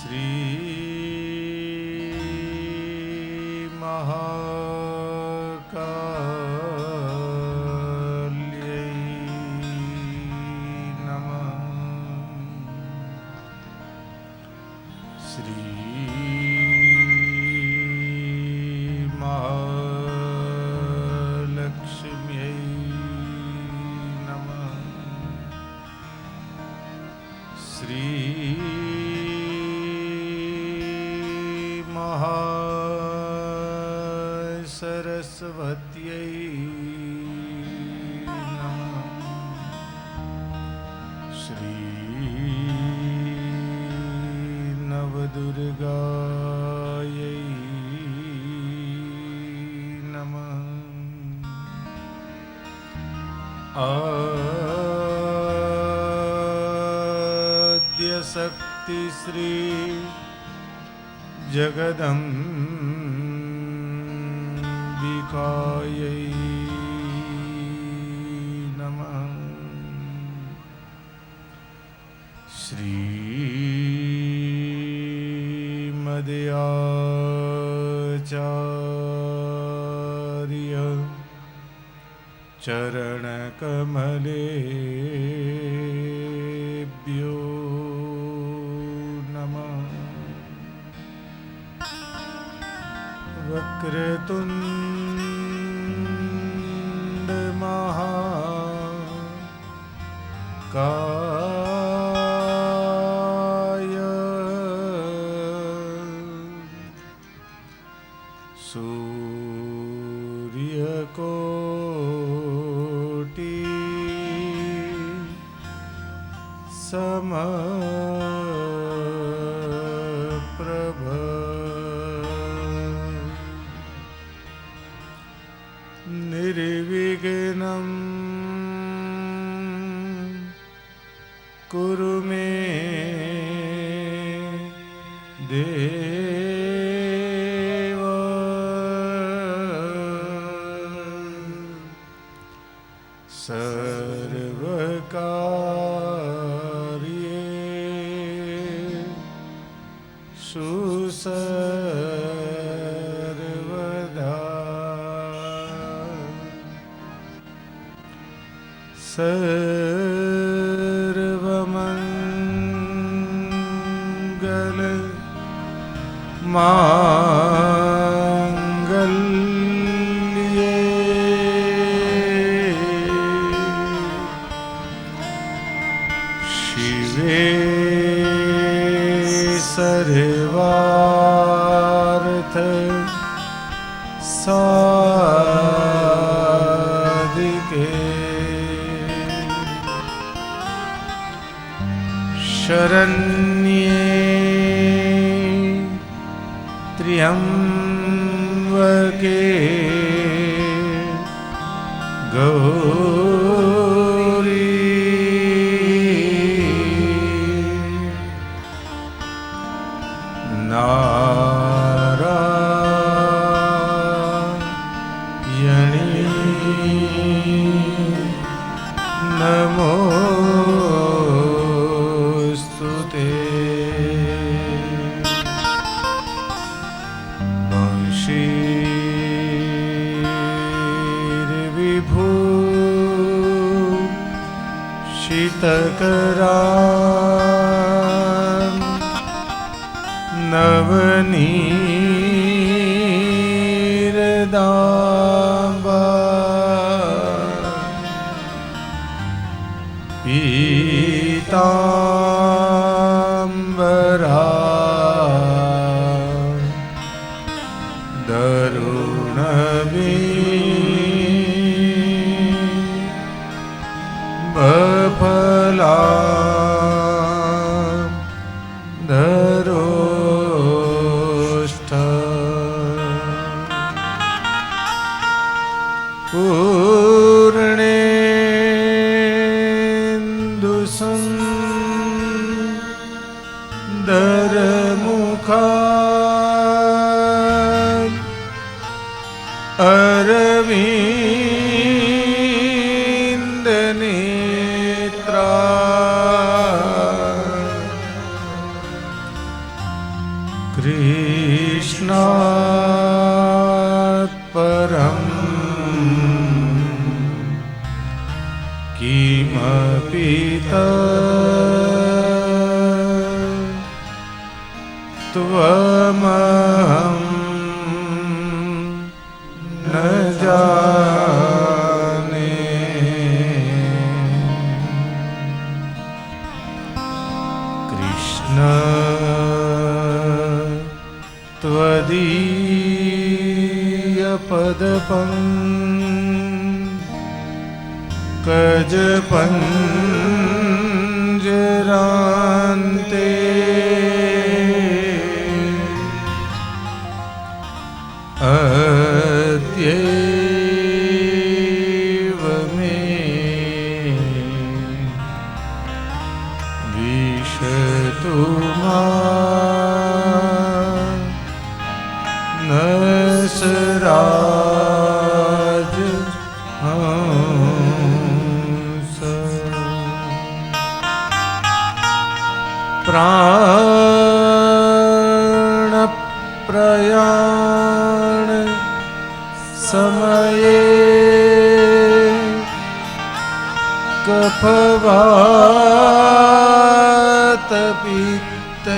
श्री महाकाल्यै नमः। श्री महालक्ष्म्यै नमः। श्री महासरस्वत्यै नमः। श्री नवदुर्गायै नमः। आद्यशक्ति श्री जगदम्बिकायै नमः। श्रीमद्याचार्य चरणकमलेभ्यो नमः। वक्रतुण्ड महाकाय सूर्यकोटि समप्रभ निर्विघ्नं कुरु मे देव। सर्वकार्येषु सर्वदा सर्वमंगल मांगल्ये शिवे सर्वार्थ साधिके शरण्ये त्र्यंबके गौरी नारायणी नमोस्तुते। वंशीर्विभूषितकरा नवनीरदाम्बा पीताम्बरा दरुणबिम्बफला धरोष्ठ पूर्णेन्दुसुन्दरमुखा अरविन्दनेत्रा कृष्णात् परम् किमपि त्वमहं न जाने। कृष्ण त्वदीयपदपङ्कजपञ्जरान्ते अद्यैव मे विशतु मां नसराज हंस। प्राणप्रयाण समये कफवातपित्ते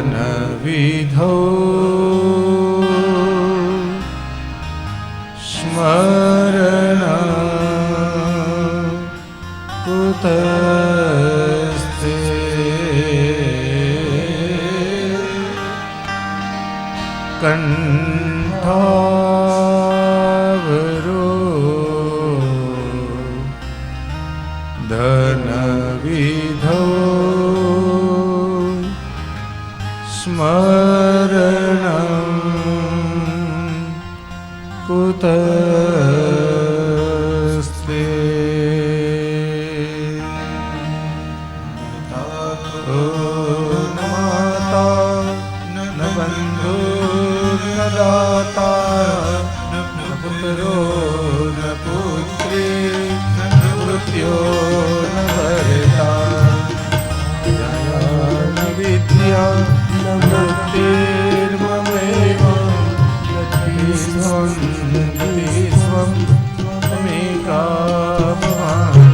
कंठावरोधनविधौ स्मरणं कुतस्ते। कंठावरोधनविधौ स्मरणं कुतस्ते। ओ माता न बन्धु न दाता न पुत्रो न पुत्री न मृत्यो न भर्ता न विद्या न मुक्तिर्ममेव गतिस्त्वं त्वमेका भवानि।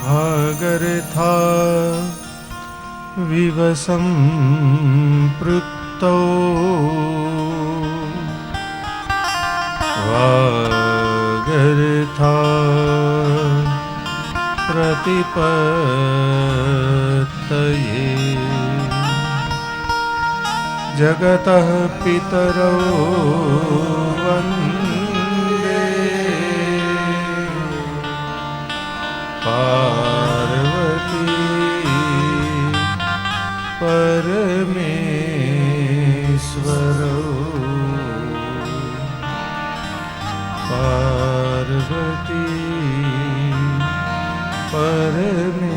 भागर्था विवसं पृक्तौ वागर्था प्रतिपत्तये जगतः पितरौ वन्दे पार्वती परमेश्वरौ पार्वती परमेश्वरौ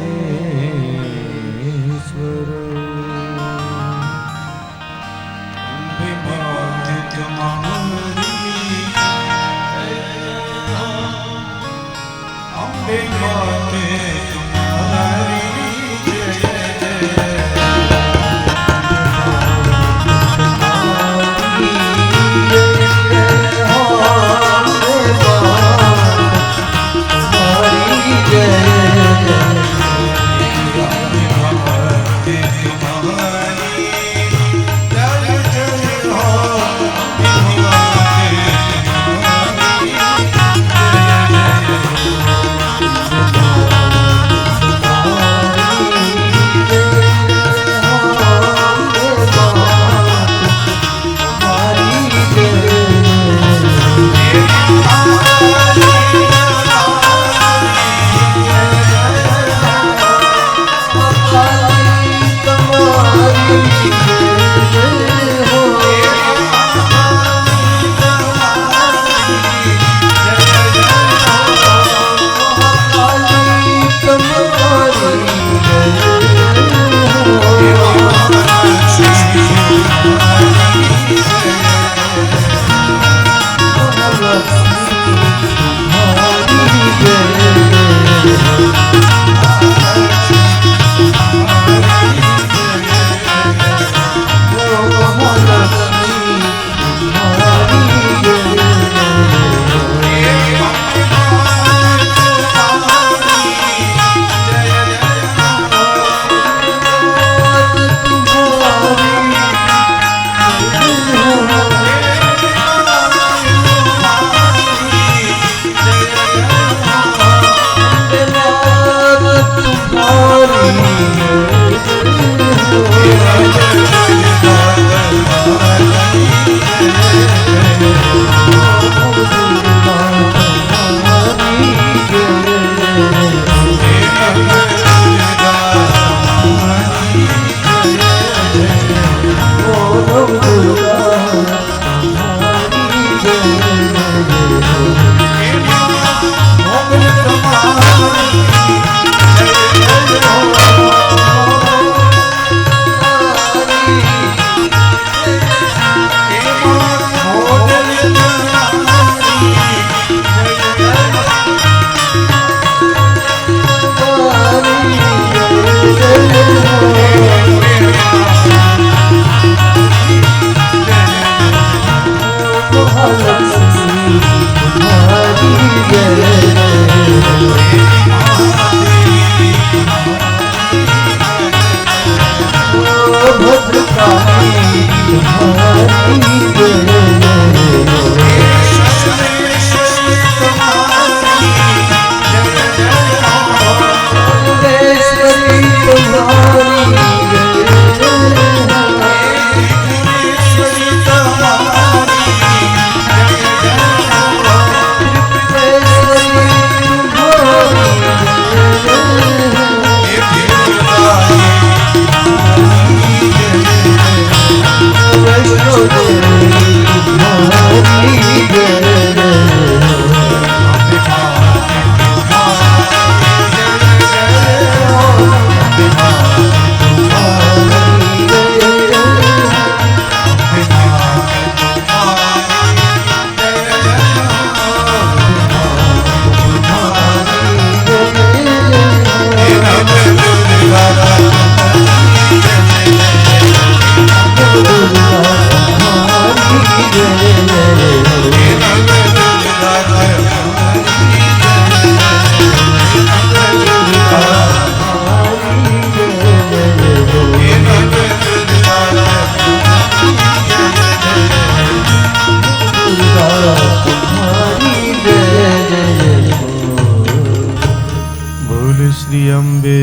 श्री अम्बे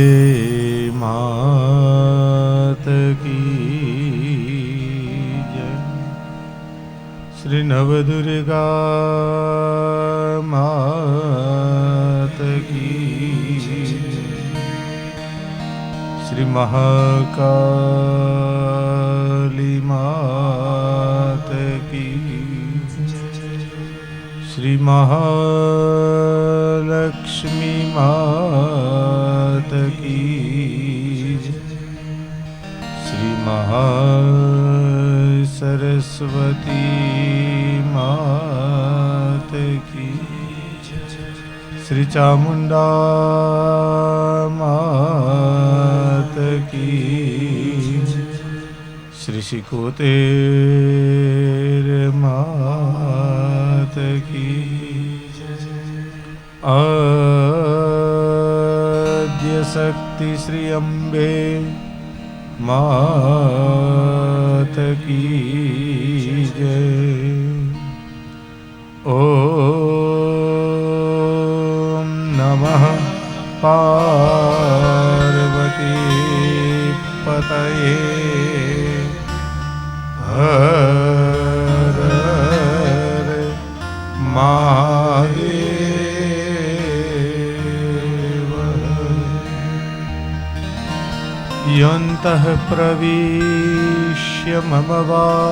मात की जय। श्री नवदुर्गा मात की जय। श्री महाकाली मात की जय। श्री महालक्ष्मी मात की जय। श्री महासरस्वती मात की जय। श्री चामुंडा मात की जय। श्री शिकोतेर मात की जय। आद्य शक्ति श्री अम्बे मात की जय। ओम नमः पार्वती पतये हर हर महादेव। यन्तः प्रविश्य मम वाचमिमां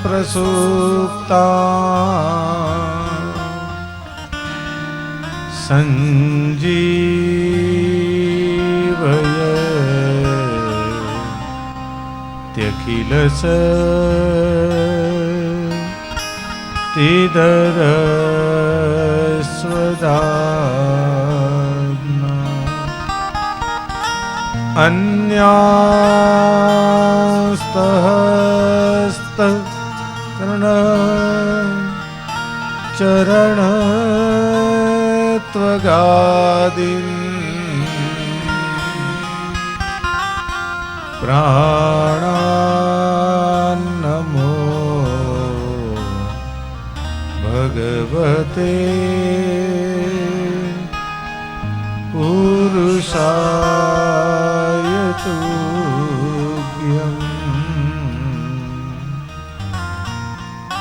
प्रसुप्तां सञ्जीवयत्यखिलशक्तिधरस्वदाम्ना अन्यास्तहस्तचरणत्वगादिन् प्राणान्नमो भगवते पुरुषाय तुभ्यं।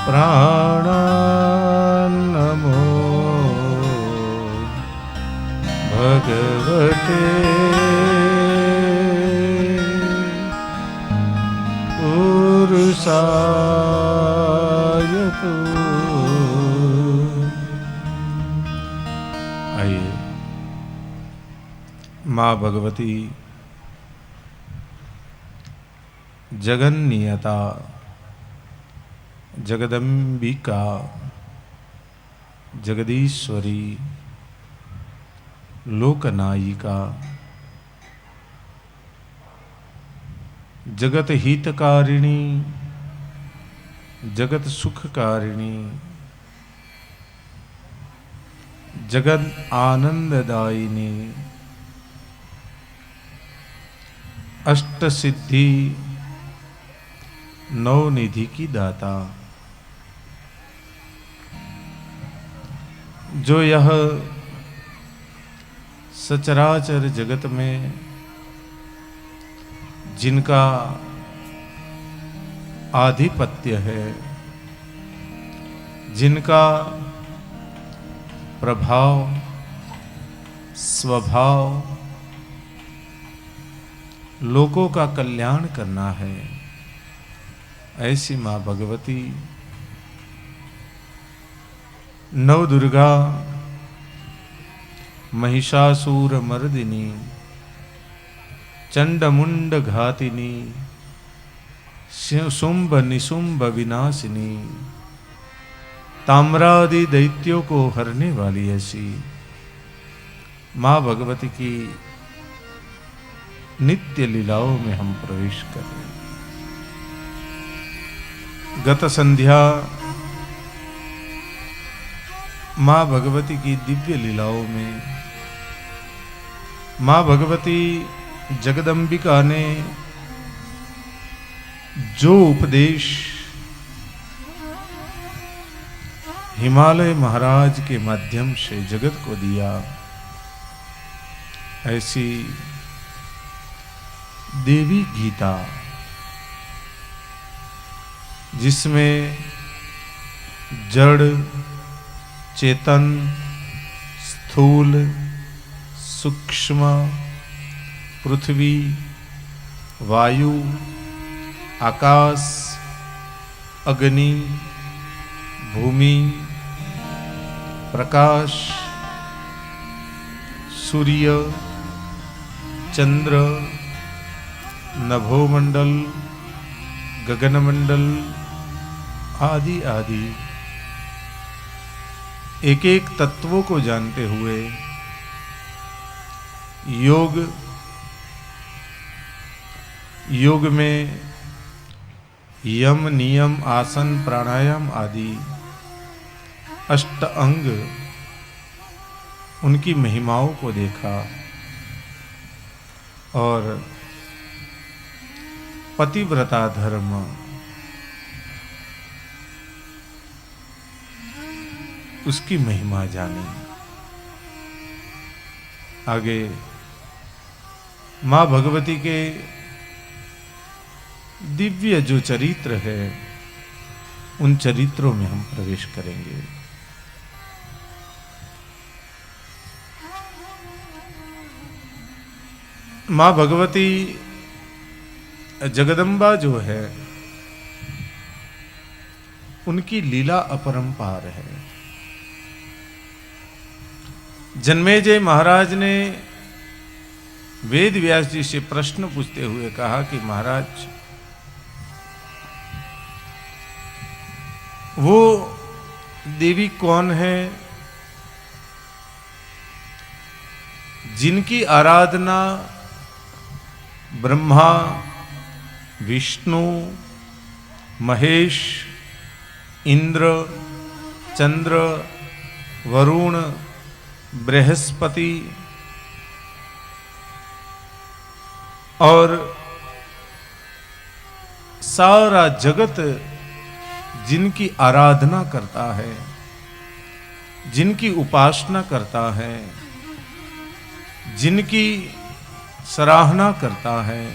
प्राणान्नमो भगवते पुरुषाय तुभ्यं। आइए माँ भगवती जगन्नियता जगदम्बिका जगदीश्वरी लोकनायिका जगत हितकारिणी जगत सुखकारिणी जगत आनंददायिनी अष्ट सिद्धि नवनिधि की दाता जो यह सचराचर जगत में जिनका आधिपत्य है, जिनका प्रभाव स्वभाव लोगों का कल्याण करना है, ऐसी माँ भगवती नवदुर्गा महिषासुर मर्दिनी चंडमुंड घातिनी शुंभ निशुंभ विनाशिनी ताम्रादि दैत्यों को हरने वाली ऐसी माँ भगवती की नित्य लीलाओं में हम प्रवेश कर रहे हैं। गत संध्या माँ भगवती की दिव्य लीलाओं में माँ भगवती जगदम्बिका ने जो उपदेश हिमालय महाराज के माध्यम से जगत को दिया, ऐसी देवी गीता जिसमें जड़, चेतन, स्थूल, सूक्ष्म, पृथ्वी, वायु, आकाश, अग्नि, भूमि, प्रकाश, सूर्य, चंद्र, नभोमंडल, गगनमंडल आदि आदि एक एक तत्वों को जानते हुए योग में यम, नियम, आसन, प्राणायाम आदि अष्ट अंग उनकी महिमाओं को देखा और पतिव्रता धर्म उसकी महिमा जानी। आगे मां भगवती के दिव्य जो चरित्र है उन चरित्रों में हम प्रवेश करेंगे। मां भगवती जगदम्बा जो है उनकी लीला अपरंपार है। जन्मेजय महाराज ने वेद व्यास जी से प्रश्न पूछते हुए कहा कि महाराज, वो देवी कौन है जिनकी आराधना ब्रह्मा, विष्णु, महेश, इंद्र, चंद्र, वरुण, बृहस्पति और सारा जगत जिनकी आराधना करता है, जिनकी उपासना करता है, जिनकी सराहना करता है,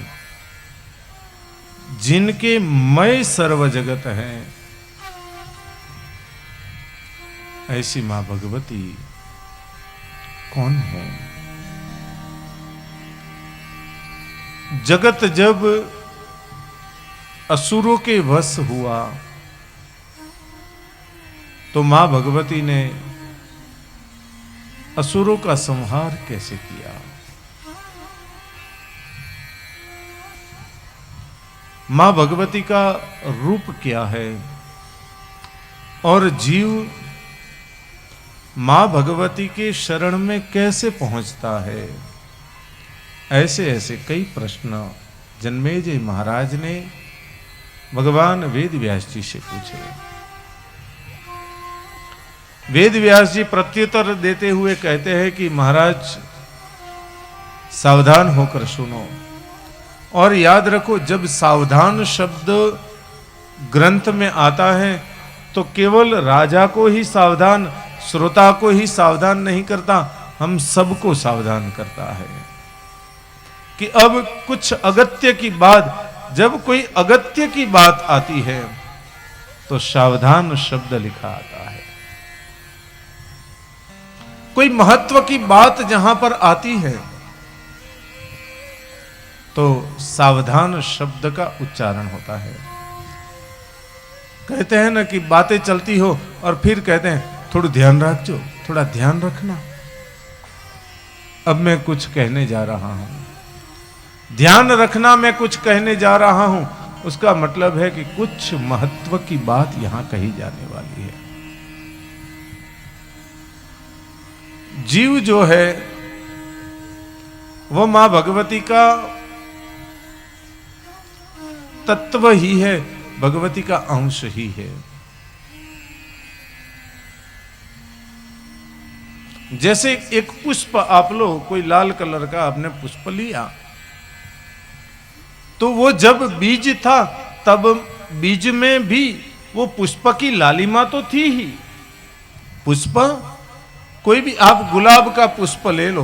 जिनके मय सर्व जगत है, ऐसी मां भगवती कौन है? जगत जब असुरों के वश हुआ तो मां भगवती ने असुरों का संहार कैसे किया? मां भगवती का रूप क्या है और जीव मां भगवती के शरण में कैसे पहुंचता है? ऐसे ऐसे कई प्रश्न जन्मेजय महाराज ने भगवान वेद व्यास जी से पूछे। वेद व्यास जी प्रत्युत्तर देते हुए कहते हैं कि महाराज सावधान होकर सुनो और याद रखो, जब सावधान शब्द ग्रंथ में आता है तो केवल राजा को ही सावधान, श्रोता को ही सावधान नहीं करता, हम सबको सावधान करता है कि अब कुछ अगत्य की बात, जब कोई अगत्य की बात आती है तो सावधान शब्द लिखा आता है। कोई महत्व की बात जहां पर आती है तो सावधान शब्द का उच्चारण होता है। कहते हैं ना कि बातें चलती हो और फिर कहते हैं थोड़ा ध्यान रखो, थोड़ा ध्यान रखना, अब मैं कुछ कहने जा रहा हूं। ध्यान रखना, मैं कुछ कहने जा रहा हूं, उसका मतलब है कि कुछ महत्व की बात यहां कही जाने वाली है। जीव जो है वो मां भगवती का तत्व ही है, भगवती का अंश ही है। जैसे एक पुष्प, आप लो कोई लाल कलर का आपने पुष्प लिया तो वो जब बीज था तब बीज में भी वो पुष्प की लालिमा तो थी ही, पुष्प, कोई भी आप गुलाब का पुष्प ले लो,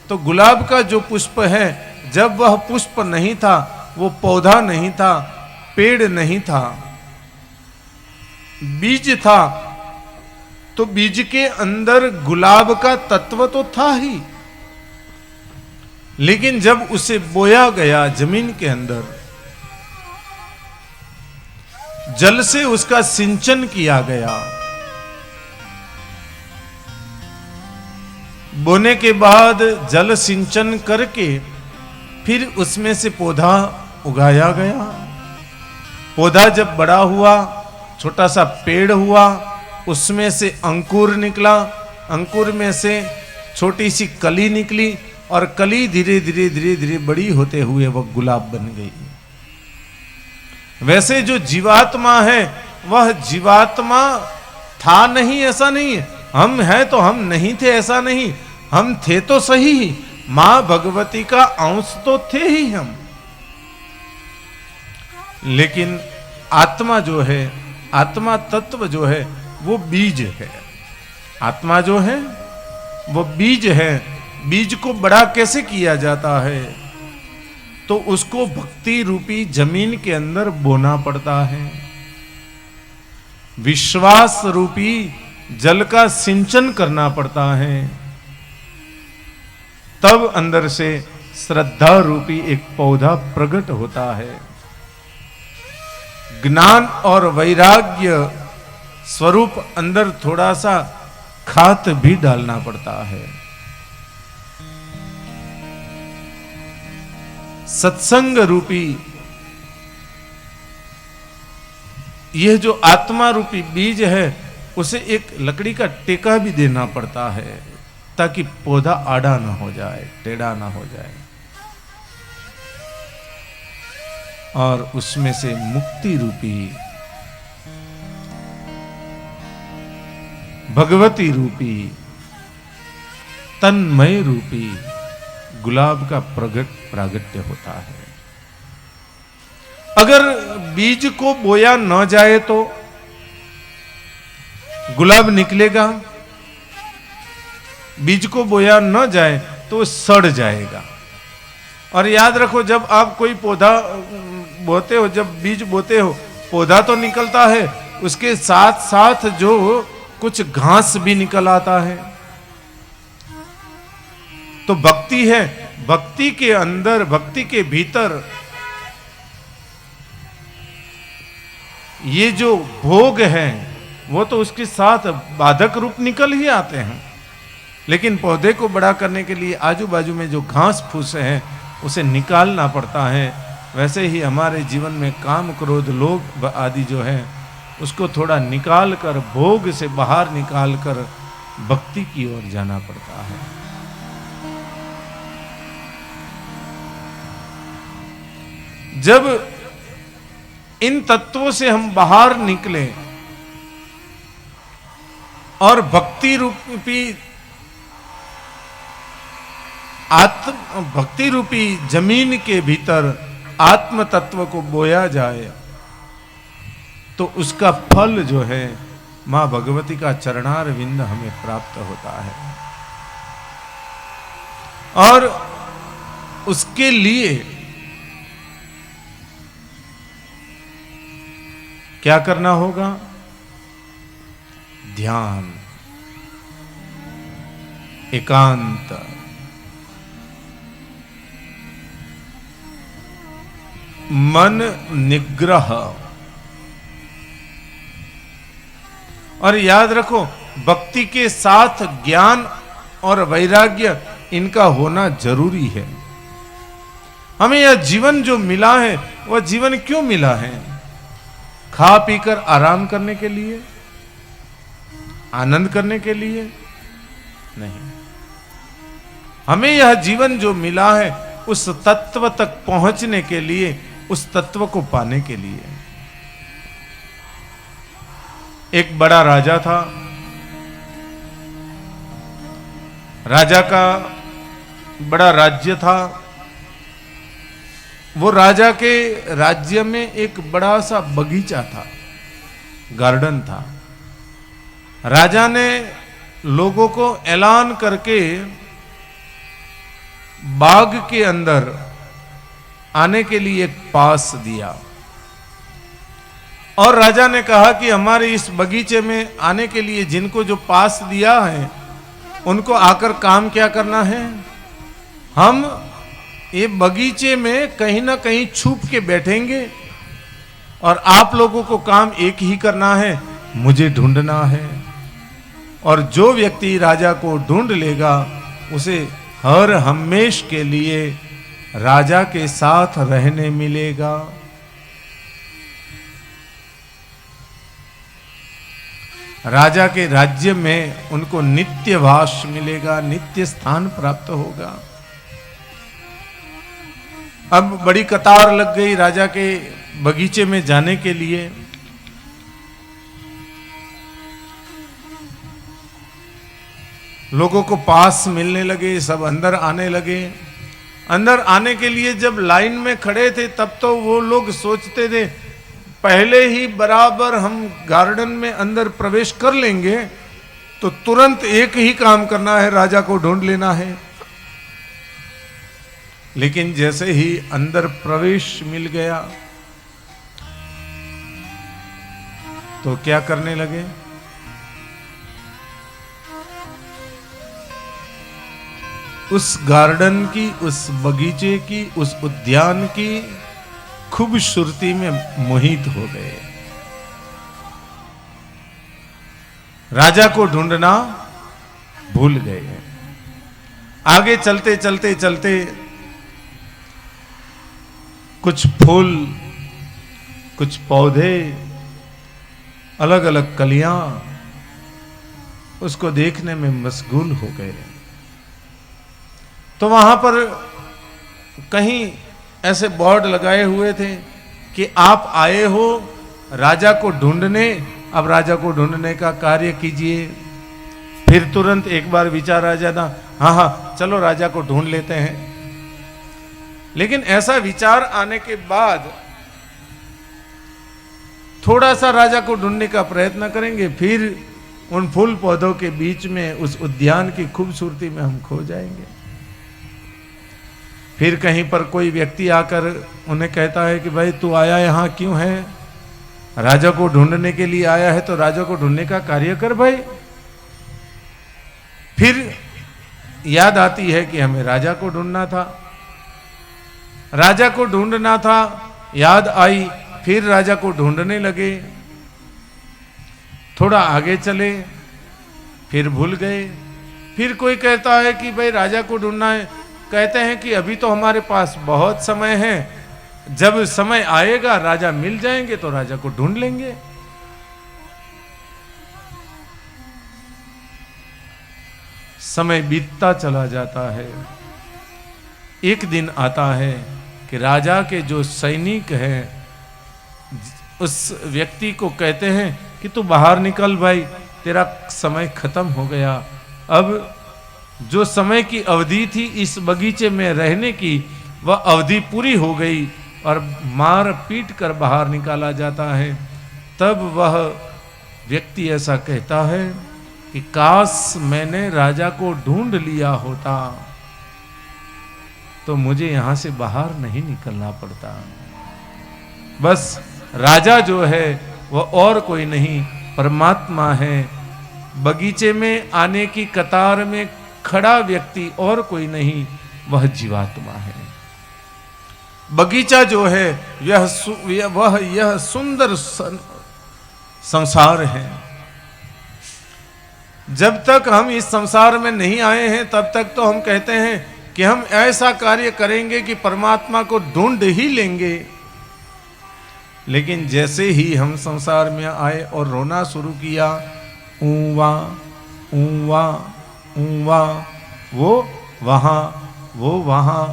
तो गुलाब का जो पुष्प है, जब वह पुष्प नहीं था, वो पौधा नहीं था, पेड़ नहीं था, बीज था, तो बीज के अंदर गुलाब का तत्व तो था ही, लेकिन जब उसे बोया गया जमीन के अंदर, जल से उसका सिंचन किया गया, बोने के बाद जल सिंचन करके फिर उसमें से पौधा उगाया गया। पौधा जब बड़ा हुआ, छोटा सा पेड़ हुआ, उसमें से अंकुर निकला, अंकुर में से छोटी सी कली निकली, और कली धीरे धीरे धीरे धीरे बड़ी होते हुए वह गुलाब बन गई। वैसे जो जीवात्मा है, वह जीवात्मा था नहीं ऐसा नहीं है, हम हैं तो हम नहीं थे ऐसा नहीं, हम थे तो सही, मां भगवती का अंश तो थे ही हम, लेकिन आत्मा जो है, आत्मा तत्व जो है, वो बीज है। आत्मा जो है वो बीज है। बीज को बड़ा कैसे किया जाता है? तो उसको भक्ति रूपी जमीन के अंदर बोना पड़ता है, विश्वास रूपी जल का सिंचन करना पड़ता है, तब अंदर से श्रद्धा रूपी एक पौधा प्रकट होता है। ज्ञान और वैराग्य स्वरूप अंदर थोड़ा सा खाद भी डालना पड़ता है। सत्संग रूपी यह जो आत्मा रूपी बीज है, उसे एक लकड़ी का टेका भी देना पड़ता है, ताकि पौधा आड़ा ना हो जाए, टेढ़ा ना हो जाए, और उसमें से मुक्ति रूपी, भगवती रूपी, तन्मय रूपी गुलाब का प्रागट्य होता है। अगर बीज को बोया न जाए तो गुलाब निकलेगा, बीज को बोया न जाए तो सड़ जाएगा। और याद रखो, जब आप कोई पौधा बोते हो, जब बीज बोते हो, पौधा तो निकलता है, उसके साथ साथ जो कुछ घास भी निकल आता है। तो भक्ति है, भक्ति के अंदर, भक्ति के भीतर ये जो भोग है, वो तो उसके साथ बाधक रूप निकल ही आते हैं, लेकिन पौधे को बड़ा करने के लिए आजू बाजू में जो घास फूस है, उसे निकालना पड़ता है। वैसे ही हमारे जीवन में काम, क्रोध, लोभ आदि जो है, उसको थोड़ा निकाल कर, भोग से बाहर निकाल कर भक्ति की ओर जाना पड़ता है। जब इन तत्वों से हम बाहर निकले और भक्ति रूपी भक्ति रूपी जमीन के भीतर आत्म तत्व को बोया जाए, तो उसका फल जो है मां भगवती का चरणार विंद हमें प्राप्त होता है। और उसके लिए क्या करना होगा? ध्यान, एकांत, मन निग्रह। और याद रखो, भक्ति के साथ ज्ञान और वैराग्य, इनका होना जरूरी है। हमें यह जीवन जो मिला है, वह जीवन क्यों मिला है? खा पीकर आराम करने के लिए, आनंद करने के लिए नहीं। हमें यह जीवन जो मिला है, उस तत्व तक पहुंचने के लिए, उस तत्व को पाने के लिए। एक बड़ा राजा था, राजा का बड़ा राज्य था। वो राजा के राज्य में एक बड़ा सा बगीचा था, गार्डन था। राजा ने लोगों को ऐलान करके बाग के अंदर आने के लिए एक पास दिया और राजा ने कहा कि हमारे इस बगीचे में आने के लिए जिनको जो पास दिया है उनको आकर काम क्या करना है, हम ये बगीचे में कहीं ना कहीं छुप के बैठेंगे और आप लोगों को काम एक ही करना है, मुझे ढूंढना है। और जो व्यक्ति राजा को ढूंढ लेगा उसे हर हमेश के लिए राजा के साथ रहने मिलेगा। राजा के राज्य में उनको नित्य वास मिलेगा, नित्य स्थान प्राप्त होगा। अब बड़ी कतार लग गई राजा के बगीचे में जाने के लिए। लोगों को पास मिलने लगे, सब अंदर आने लगे। अंदर आने के लिए जब लाइन में खड़े थे तब तो वो लोग सोचते थे पहले ही बराबर हम गार्डन में अंदर प्रवेश कर लेंगे तो तुरंत एक ही काम करना है, राजा को ढूंढ लेना है। लेकिन जैसे ही अंदर प्रवेश मिल गया तो क्या करने लगे, उस गार्डन की, उस बगीचे की, उस उद्यान की खूबसूरती में मोहित हो गए। राजा को ढूंढना भूल गए। आगे चलते चलते चलते कुछ फूल, कुछ पौधे, अलग अलग कलियां उसको देखने में मशगूल हो गए। तो वहां पर कहीं ऐसे बोर्ड लगाए हुए थे कि आप आए हो राजा को ढूंढने, अब राजा को ढूंढने का कार्य कीजिए। फिर तुरंत एक बार विचार आ जाता, हाँ हाँ चलो राजा को ढूंढ लेते हैं। लेकिन ऐसा विचार आने के बाद थोड़ा सा राजा को ढूंढने का प्रयत्न करेंगे, फिर उन फूल पौधों के बीच में उस उद्यान की खूबसूरती में हम खो जाएंगे। फिर कहीं पर कोई व्यक्ति आकर उन्हें कहता है कि भाई तू आया यहां क्यों है, राजा को ढूंढने के लिए आया है तो राजा को ढूंढने का कार्य कर भाई। फिर याद आती है कि हमें राजा को ढूंढना था, राजा को ढूंढना था, याद आई, फिर राजा को ढूंढने लगे। थोड़ा आगे चले, फिर भूल गए। फिर कोई कहता है कि भाई राजा को ढूंढना है, कहते हैं कि अभी तो हमारे पास बहुत समय है, जब समय आएगा राजा मिल जाएंगे तो राजा को ढूंढ लेंगे। समय बीतता चला जाता है। एक दिन आता है कि राजा के जो सैनिक हैं उस व्यक्ति को कहते हैं कि तू बाहर निकल भाई, तेरा समय खत्म हो गया। अब जो समय की अवधि थी इस बगीचे में रहने की, वह अवधि पूरी हो गई और मार पीट कर बाहर निकाला जाता है। तब वह व्यक्ति ऐसा कहता है कि काश मैंने राजा को ढूंढ लिया होता तो मुझे यहां से बाहर नहीं निकलना पड़ता। बस राजा जो है वह और कोई नहीं, परमात्मा है। बगीचे में आने की कतार में खड़ा व्यक्ति और कोई नहीं, वह जीवात्मा है। बगीचा जो है यह सुंदर संसार है। जब तक हम इस संसार में नहीं आए हैं तब तक तो हम कहते हैं कि हम ऐसा कार्य करेंगे कि परमात्मा को ढूंढ ही लेंगे। लेकिन जैसे ही हम संसार में आए और रोना शुरू किया, ऊवा ऊवा ऊवा, वो वहां वो वहां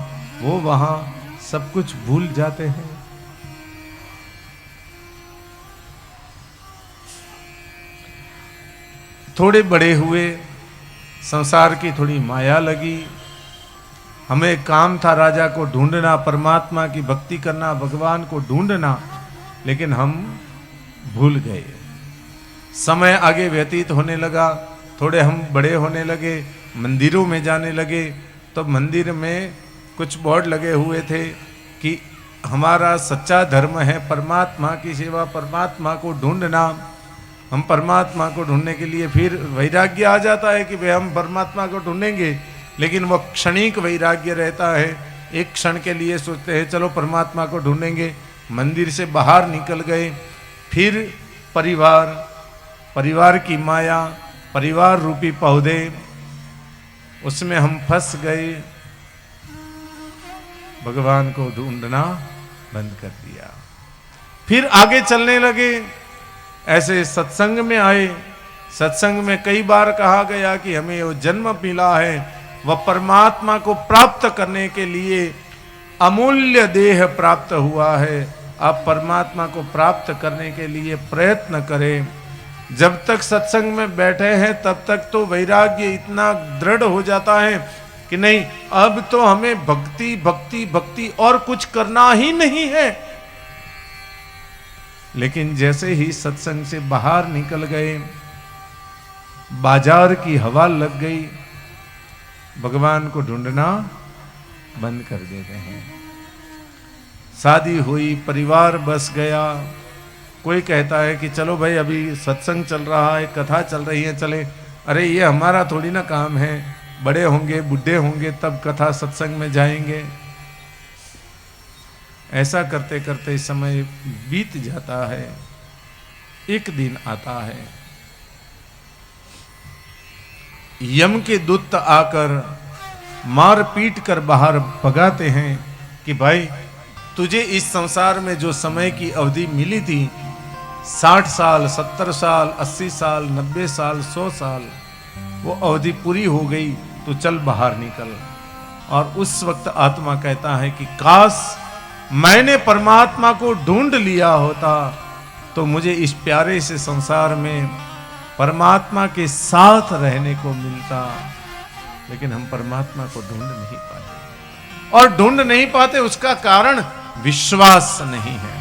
वो वहां, सब कुछ भूल जाते हैं। थोड़े बड़े हुए, संसार की थोड़ी माया लगी, हमें काम था राजा को ढूंढना, परमात्मा की भक्ति करना, भगवान को ढूंढना, लेकिन हम भूल गए। समय आगे व्यतीत होने लगा, थोड़े हम बड़े होने लगे, मंदिरों में जाने लगे, तो मंदिर में कुछ बोर्ड लगे हुए थे कि हमारा सच्चा धर्म है परमात्मा की सेवा, परमात्मा को ढूंढना। हम परमात्मा को ढूंढने के लिए फिर वैराग्य आ जाता है कि भाई हम परमात्मा को ढूंढेंगे, लेकिन वह क्षणिक वैराग्य रहता है। एक क्षण के लिए सोचते हैं चलो परमात्मा को ढूंढेंगे, मंदिर से बाहर निकल गए, फिर परिवार की माया, परिवार रूपी पौधे, उसमें हम फंस गए, भगवान को ढूंढना बंद कर दिया। फिर आगे चलने लगे, ऐसे सत्संग में आए। सत्संग में कई बार कहा गया कि हमें वो जन्म मिला है, वह परमात्मा को प्राप्त करने के लिए अमूल्य देह प्राप्त हुआ है। आप परमात्मा को प्राप्त करने के लिए प्रयत्न करें। जब तक सत्संग में बैठे हैं तब तक तो वैराग्य इतना दृढ़ हो जाता है कि नहीं, अब तो हमें भक्ति भक्ति भक्ति और कुछ करना ही नहीं है। लेकिन जैसे ही सत्संग से बाहर निकल गए, बाजार की हवा लग गई, भगवान को ढूंढना बंद कर देते हैं। शादी हुई, परिवार बस गया, कोई कहता है कि चलो भाई अभी सत्संग चल रहा है, कथा चल रही है, चले। अरे ये हमारा थोड़ी ना काम है, बड़े होंगे बूढ़े होंगे तब कथा सत्संग में जाएंगे। ऐसा करते करते समय बीत जाता है। एक दिन आता है, यम के दूत आकर मार पीट कर बाहर भगाते हैं कि भाई तुझे इस संसार में जो समय की अवधि मिली थी, 60 साल, 70 साल, 80 साल, 90 साल, 100 साल, वो अवधि पूरी हो गई, तो चल बाहर निकल। और उस वक्त आत्मा कहता है कि काश मैंने परमात्मा को ढूंढ लिया होता तो मुझे इस प्यारे से संसार में परमात्मा के साथ रहने को मिलता। लेकिन हम परमात्मा को ढूंढ नहीं पाते, और ढूंढ नहीं पाते उसका कारण विश्वास नहीं है।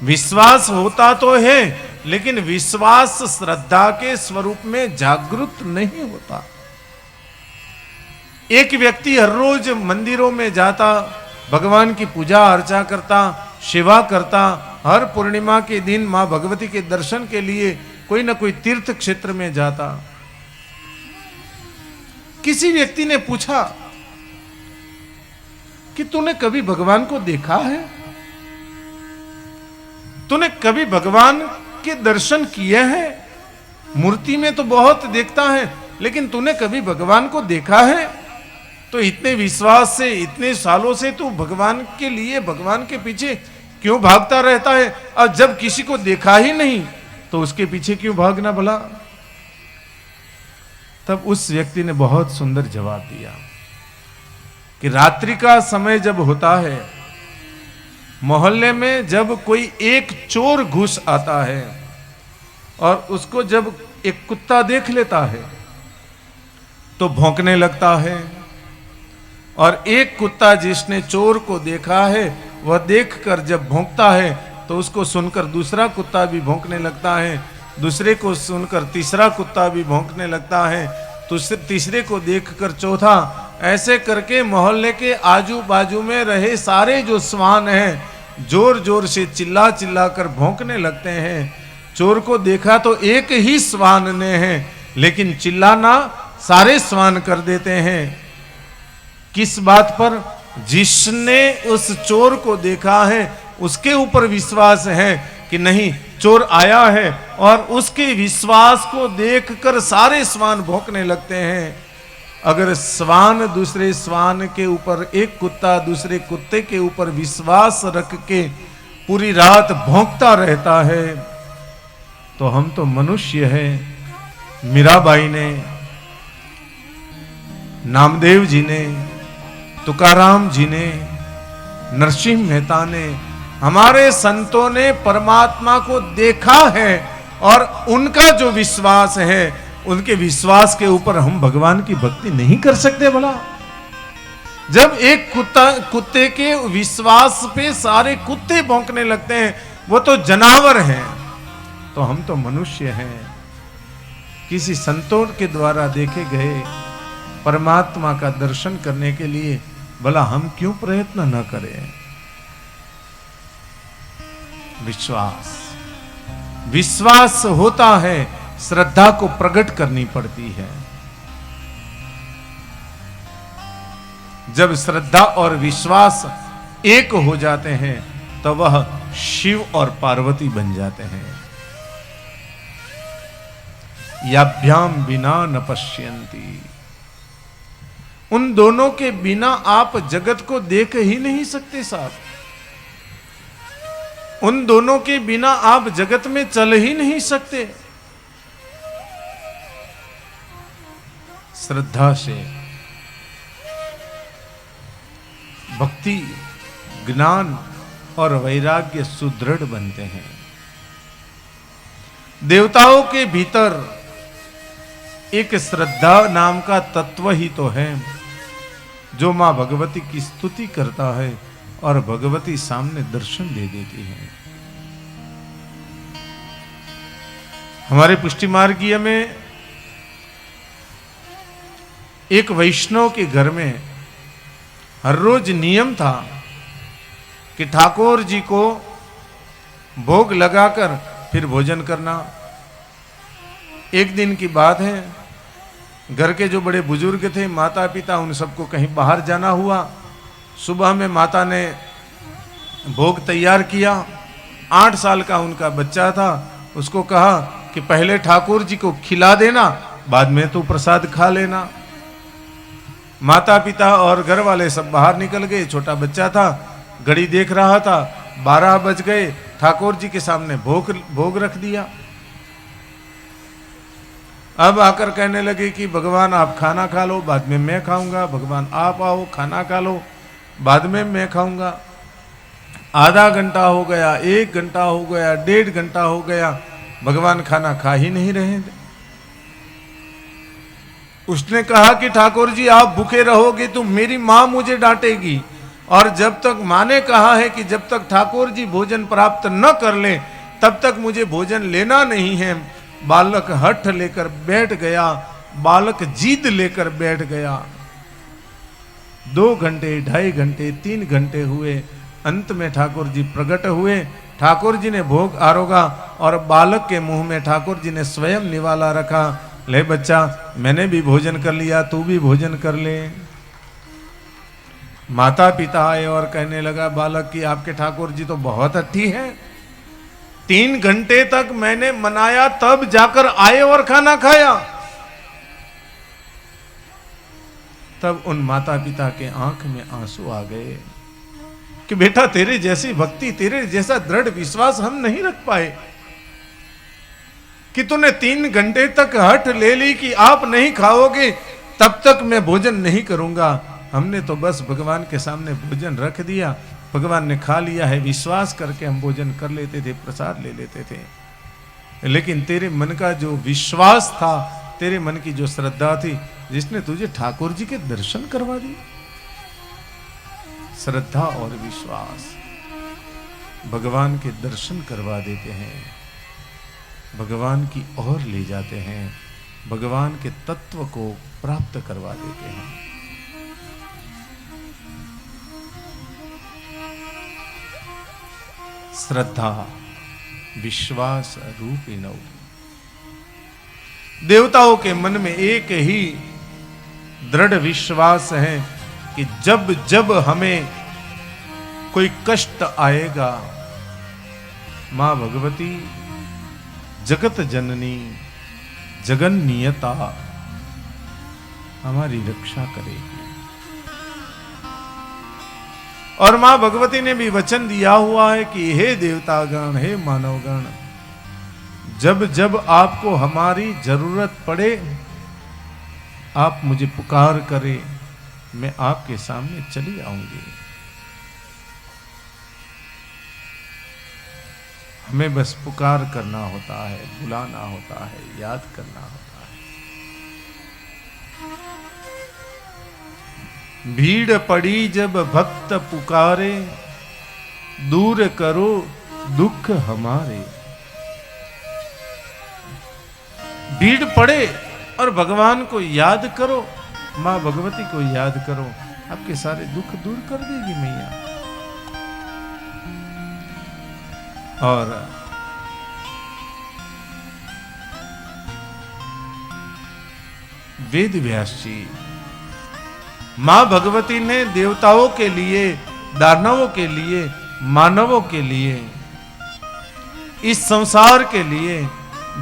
विश्वास होता तो है, लेकिन विश्वास श्रद्धा के स्वरूप में जागृत नहीं होता। एक व्यक्ति हर रोज मंदिरों में जाता, भगवान की पूजा अर्चा करता, सेवा करता, हर पूर्णिमा के दिन मां भगवती के दर्शन के लिए कोई ना कोई तीर्थ क्षेत्र में जाता। किसी व्यक्ति ने पूछा कि तूने कभी भगवान को देखा है? तूने कभी भगवान के दर्शन किए हैं? मूर्ति में तो बहुत देखता है, लेकिन तूने कभी भगवान को देखा है? तो इतने विश्वास से, इतने सालों से तू भगवान के लिए, भगवान के पीछे क्यों भागता रहता है? और जब किसी को देखा ही नहीं तो उसके पीछे क्यों भागना भला? तब उस व्यक्ति ने बहुत सुंदर जवाब दिया कि रात्रि का समय जब होता है, मोहल्ले में जब कोई एक चोर घुस आता है और उसको जब एक कुत्ता देख लेता है तो भौंकने लगता है, और एक कुत्ता जिसने चोर को देखा है वह देखकर जब भौंकता है तो उसको सुनकर दूसरा कुत्ता भी भौंकने लगता है, दूसरे को सुनकर तीसरा कुत्ता भी भौंकने लगता है, तीसरे को देखकर चौथा। ऐसे करके मोहल्ले के आजू बाजू में रहे सारे जो श्वान हैं जोर जोर से चिल्ला चिल्ला कर भौंकने लगते हैं। चोर को देखा तो एक ही श्वान ने है, लेकिन चिल्लाना सारे श्वान कर देते हैं। किस बात पर? जिसने उस चोर को देखा है उसके ऊपर विश्वास है कि नहीं, चोर आया है, और उसके विश्वास को देखकर सारे श्वान भौंकने लगते हैं। अगर श्वान दूसरे श्वान के ऊपर, एक कुत्ता दूसरे कुत्ते के ऊपर विश्वास रख के पूरी रात भौंकता रहता है, तो हम तो मनुष्य हैं। मीराबाई ने, नामदेव जी ने, तुकाराम जी ने, नरसिंह मेहता ने, हमारे संतों ने परमात्मा को देखा है, और उनका जो विश्वास है, उनके विश्वास के ऊपर हम भगवान की भक्ति नहीं कर सकते भला? जब एक कुत्ते के विश्वास पे सारे कुत्ते भौंकने लगते हैं, वो तो जानवर हैं, तो हम तो मनुष्य हैं। किसी संतों के द्वारा देखे गए परमात्मा का दर्शन करने के लिए भला हम क्यों प्रयत्न न करें। विश्वास विश्वास होता है, श्रद्धा को प्रकट करनी पड़ती है। जब श्रद्धा और विश्वास एक हो जाते हैं तो वह शिव और पार्वती बन जाते हैं। याभ्याम बिना न पश्यन्ति, उन दोनों के बिना आप जगत को देख ही नहीं सकते साहब। उन दोनों के बिना आप जगत में चल ही नहीं सकते। श्रद्धा से भक्ति, ज्ञान और वैराग्य सुदृढ़ बनते हैं। देवताओं के भीतर एक श्रद्धा नाम का तत्व ही तो है जो मां भगवती की स्तुति करता है और भगवती सामने दर्शन दे देती है। हमारे पुष्टि मार्गीय में एक वैष्णव के घर में हर रोज नियम था कि ठाकुर जी को भोग लगाकर फिर भोजन करना। एक दिन की बात है, घर के जो बड़े बुजुर्ग थे, माता पिता, उन सबको कहीं बाहर जाना हुआ। सुबह में माता ने भोग तैयार किया। 8 साल का उनका बच्चा था, उसको कहा कि पहले ठाकुर जी को खिला देना, बाद में तो प्रसाद खा लेना। माता पिता और घर वाले सब बाहर निकल गए। छोटा बच्चा था, घड़ी देख रहा था, 12 बज गए। ठाकुर जी के सामने भोग रख दिया। अब आकर कहने लगे कि भगवान आप खाना खा लो, बाद में मैं खाऊंगा। भगवान आप आओ, खाना खा लो, बाद में मैं खाऊंगा। आधा घंटा हो गया, 1 घंटा हो गया, 1.5 घंटा हो गया, भगवान खाना खा ही नहीं रहे थे। उसने कहा कि ठाकुर जी आप भूखे रहोगे तो मेरी मां मुझे डांटेगी, और जब तक मां ने कहा है कि जब तक ठाकुर जी भोजन प्राप्त न कर ले तब तक मुझे भोजन लेना नहीं है। बालक हठ लेकर बैठ गया, बालक जिद लेकर बैठ गया। 2 घंटे, 2.5 घंटे, 3 घंटे हुए। अंत में ठाकुर जी प्रकट हुए। ठाकुर जी ने भोग आरोगा और बालक के मुंह में ठाकुर जी ने स्वयं निवाला रखा। ले बच्चा, मैंने भी भोजन कर लिया, तू भी भोजन कर ले। माता पिता आए और कहने लगा बालक की आपके ठाकुर जी तो बहुत अच्छी है, 3 घंटे तक मैंने मनाया तब जाकर आए और खाना खाया। तब उन माता पिता के आंख में आंसू आ गए कि बेटा तेरे जैसी भक्ति, तेरे जैसा दृढ़ विश्वास हम नहीं रख पाए कि तूने 3 घंटे तक हठ ले ली कि आप नहीं खाओगे तब तक मैं भोजन नहीं करूंगा। हमने तो बस भगवान के सामने भोजन रख दिया, भगवान ने खा लिया है, विश्वास करके हम भोजन कर लेते थे, प्रसाद ले लेते थे। लेकिन तेरे मन का जो विश्वास था, तेरे मन की जो श्रद्धा थी, जिसने तुझे ठाकुर जी के दर्शन करवा दिए। श्रद्धा और विश्वास भगवान के दर्शन करवा देते हैं, भगवान की ओर ले जाते हैं, भगवान के तत्व को प्राप्त करवा देते हैं। श्रद्धा विश्वास रूपिणौ। देवताओं के मन में एक ही दृढ़ विश्वास है कि जब जब हमें कोई कष्ट आएगा, मां भगवती जगत जननी जगन्नियता हमारी रक्षा करेगी। और मां भगवती ने भी वचन दिया हुआ है कि हे देवतागण, हे मानवगण, जब जब आपको हमारी जरूरत पड़े आप मुझे पुकार करें, मैं आपके सामने चली आऊंगी। हमें बस पुकार करना होता है, बुलाना होता है, याद करना होता है। भीड़ पड़ी जब भक्त पुकारे, दूर करो दुख हमारे। भीड़ पड़े और भगवान को याद करो, मां भगवती को याद करो, आपके सारे दुख दूर कर देगी मैया। और वेद व्यास जी, मां भगवती ने देवताओं के लिए, दानवों के लिए, मानवों के लिए, इस संसार के लिए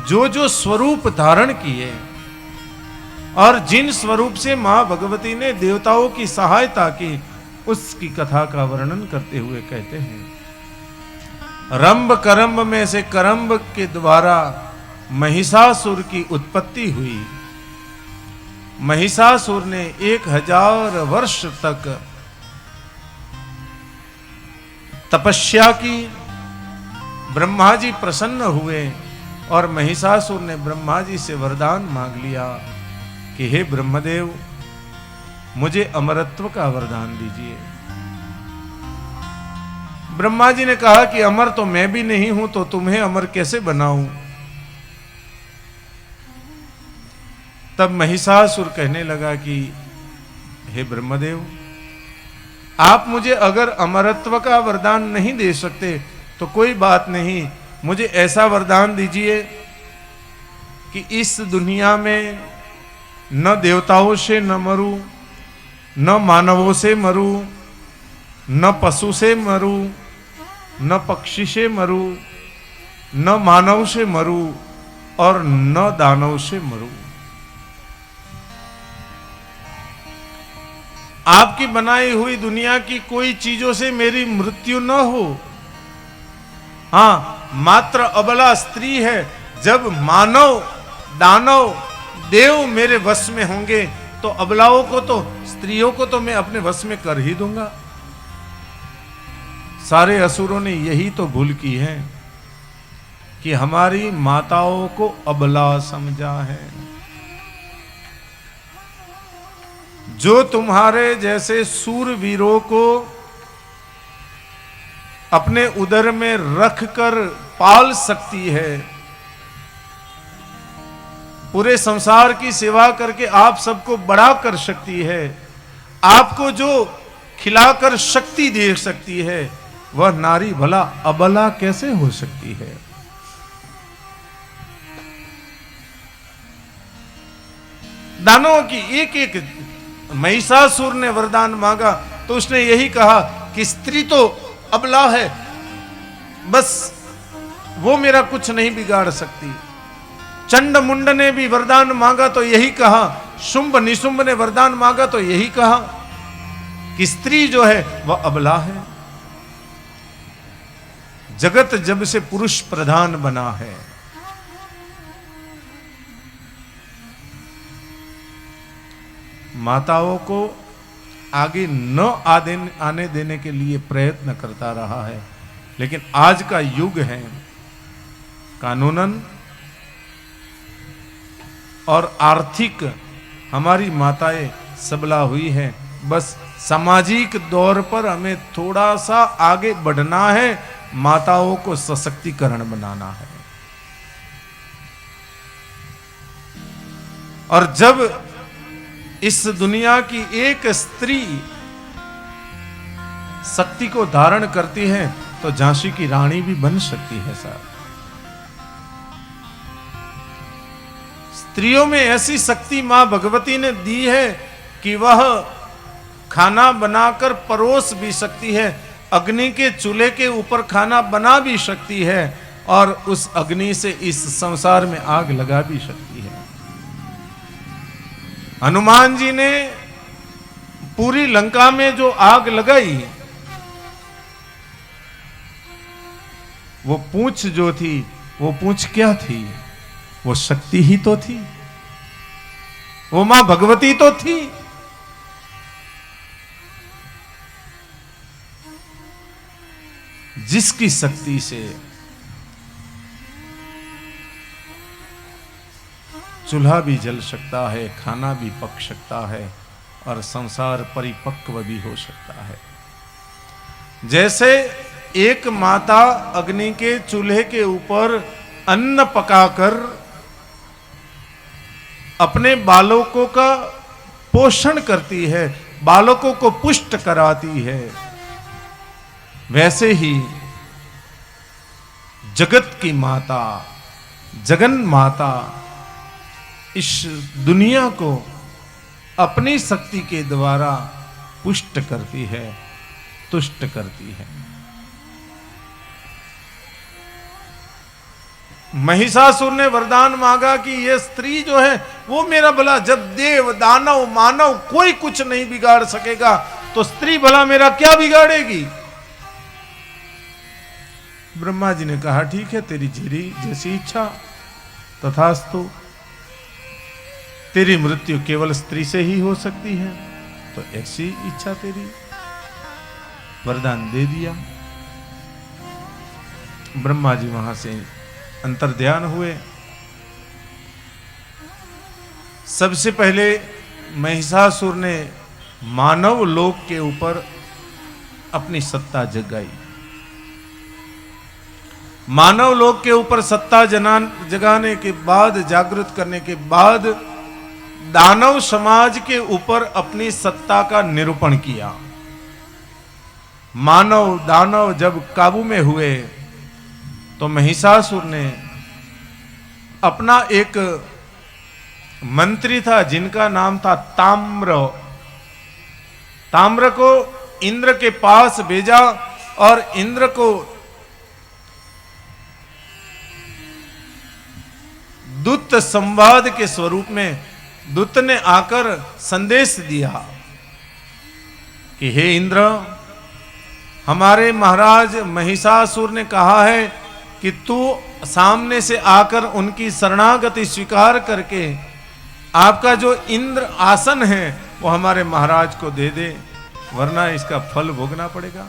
जो जो स्वरूप धारण किए और जिन स्वरूप से मां भगवती ने देवताओं की सहायता की, उसकी कथा का वर्णन करते हुए कहते हैं, रंभ करम्ब में से करम्ब के द्वारा महिषासुर की उत्पत्ति हुई। महिषासुर ने 1000 वर्ष तक तपस्या की। ब्रह्मा जी प्रसन्न हुए और महिषासुर ने ब्रह्मा जी से वरदान मांग लिया कि हे ब्रह्मदेव, मुझे अमरत्व का वरदान दीजिए। ब्रह्मा जी ने कहा कि अमर तो मैं भी नहीं हूं, तो तुम्हें अमर कैसे बनाऊं। तब महिषासुर कहने लगा कि हे ब्रह्मदेव, आप मुझे अगर अमरत्व का वरदान नहीं दे सकते तो कोई बात नहीं, मुझे ऐसा वरदान दीजिए कि इस दुनिया में न देवताओं से न मरूं, न मानवों से मरूं, न पशु से मरूं, न पक्षी से मरूं, न मानव से मरूं और न दानव से मरूं। आपकी बनाई हुई दुनिया की कोई चीजों से मेरी मृत्यु न हो। हां, मात्र अबला स्त्री है। जब मानव, दानव, देव मेरे वश में होंगे तो अबलाओं को, तो स्त्रियों को तो मैं अपने वश में कर ही दूंगा। सारे असुरों ने यही तो भूल की है कि हमारी माताओं को अबला समझा है। जो तुम्हारे जैसे सूरवीरों को अपने उदर में रखकर पाल सकती है, पूरे संसार की सेवा करके आप सबको बड़ा कर सकती है, आपको जो खिलाकर शक्ति दे सकती है, वह नारी भला अबला कैसे हो सकती है। दानवों की एक एक, महिषासुर ने वरदान मांगा तो उसने यही कहा कि स्त्री तो अबला है, बस वो मेरा कुछ नहीं बिगाड़ सकती। चंड मुंड ने भी वरदान मांगा तो यही कहा, शुंभ निशुंभ ने वरदान मांगा तो यही कहा कि स्त्री जो है वह अबला है। जगत जब से पुरुष प्रधान बना है, माताओं को आगे न आने देने के लिए प्रयत्न करता रहा है, लेकिन आज का युग है, कानूनन और आर्थिक हमारी माताएं सबला हुई हैं। बस सामाजिक दौर पर हमें थोड़ा सा आगे बढ़ना है, माताओं को सशक्तिकरण बनाना है। और जब इस दुनिया की एक स्त्री शक्ति को धारण करती है तो झांसी की रानी भी बन सकती है साहब। स्त्रियों में ऐसी शक्ति मां भगवती ने दी है कि वह खाना बनाकर परोस भी सकती है, अग्नि के चूल्हे के ऊपर खाना बना भी सकती है और उस अग्नि से इस संसार में आग लगा भी सकती है। हनुमान जी ने पूरी लंका में जो आग लगाई, वो पूंछ जो थी, वो पूंछ क्या थी? वो शक्ति ही तो थी, वो मां भगवती तो थी। जिसकी शक्ति से चूल्हा भी जल सकता है, खाना भी पक सकता है और संसार परिपक्व भी हो सकता है। जैसे एक माता अग्नि के चूल्हे के ऊपर अन्न पकाकर अपने बालकों का पोषण करती है, बालकों को पुष्ट कराती है, वैसे ही जगत की माता, जगन माता इस दुनिया को अपनी शक्ति के द्वारा पुष्ट करती है, तुष्ट करती है। महिषासुर ने वरदान मांगा कि यह स्त्री जो है वो मेरा भला, जब देव दानव मानव कोई कुछ नहीं बिगाड़ सकेगा तो स्त्री भला मेरा क्या बिगाड़ेगी। ब्रह्मा जी ने कहा ठीक है, तेरी जैसी इच्छा तथास्तु, तेरी मृत्यु केवल स्त्री से ही हो सकती है, तो ऐसी इच्छा तेरी। वरदान दे दिया। ब्रह्मा जी वहां से अंतर्ध्यान हुए। सबसे पहले महिषासुर ने मानव लोक के ऊपर अपनी सत्ता जगाई। मानव लोक के ऊपर सत्ता जगाने के बाद, जागृत करने के बाद दानव समाज के ऊपर अपनी सत्ता का निरूपण किया। मानव दानव जब काबू में हुए तो महिषासुर ने अपना एक मंत्री था जिनका नाम था ताम्र, ताम्र को इंद्र के पास भेजा और इंद्र को दूत संवाद के स्वरूप में दूत ने आकर संदेश दिया कि हे इंद्र, हमारे महाराज महिषासुर ने कहा है कि तू सामने से आकर उनकी शरणागति स्वीकार करके आपका जो इंद्र आसन है वो हमारे महाराज को दे दे, वरना इसका फल भोगना पड़ेगा।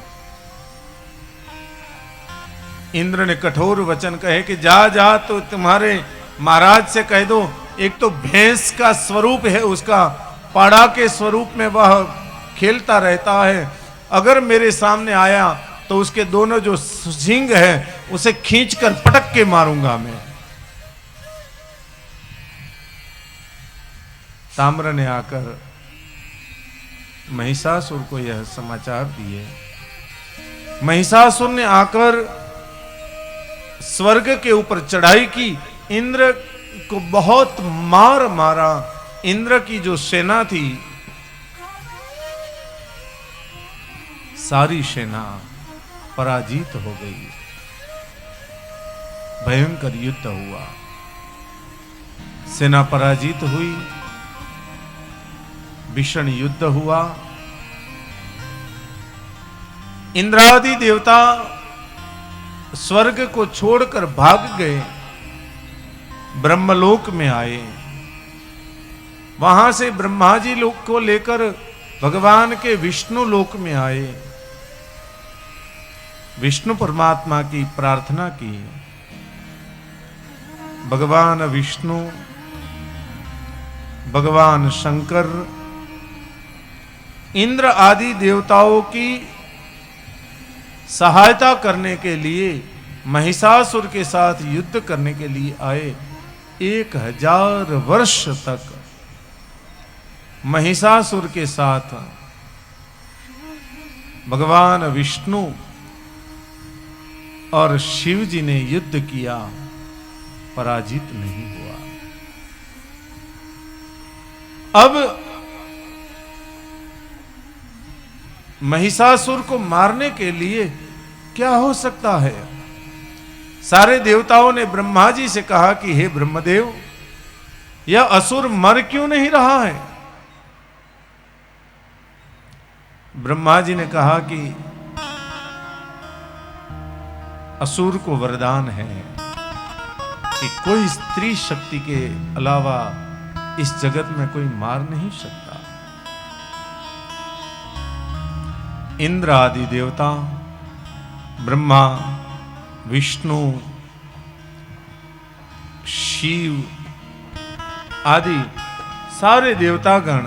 इंद्र ने कठोर वचन कहे कि जा जा, तो तुम्हारे महाराज से कह दो, एक तो भैंस का स्वरूप है उसका, पाड़ा के स्वरूप में वह खेलता रहता है, अगर मेरे सामने आया तो उसके दोनों जो सिंग है उसे खींचकर पटक के मारूंगा मैं। ताम्र ने आकर महिषासुर को यह समाचार दिए। महिषासुर ने आकर स्वर्ग के ऊपर चढ़ाई की, इंद्र को बहुत मार मारा। इंद्र की जो सेना थी, सारी सेना पराजित हो गई। भयंकर युद्ध हुआ, सेना पराजित हुई, भीषण युद्ध हुआ। इंद्रादि देवता स्वर्ग को छोड़कर भाग गए, ब्रह्मलोक में आए। वहां से ब्रह्मा जी लोक को लेकर भगवान के विष्णु लोक में आए, विष्णु परमात्मा की प्रार्थना की। भगवान विष्णु, भगवान शंकर, इंद्र आदि देवताओं की सहायता करने के लिए महिषासुर के साथ युद्ध करने के लिए आए। 1000 वर्ष तक महिषासुर के साथ भगवान विष्णु और शिव जी ने युद्ध किया, पराजित नहीं हुआ। अब महिषासुर को मारने के लिए क्या हो सकता है? सारे देवताओं ने ब्रह्मा जी से कहा कि हे ब्रह्मदेव, यह असुर मर क्यों नहीं रहा है? ब्रह्मा जी ने कहा कि असुर को वरदान है कि कोई स्त्री शक्ति के अलावा इस जगत में कोई मार नहीं सकता। इंद्र आदि देवता, ब्रह्मा, विष्णु, शिव आदि सारे देवतागण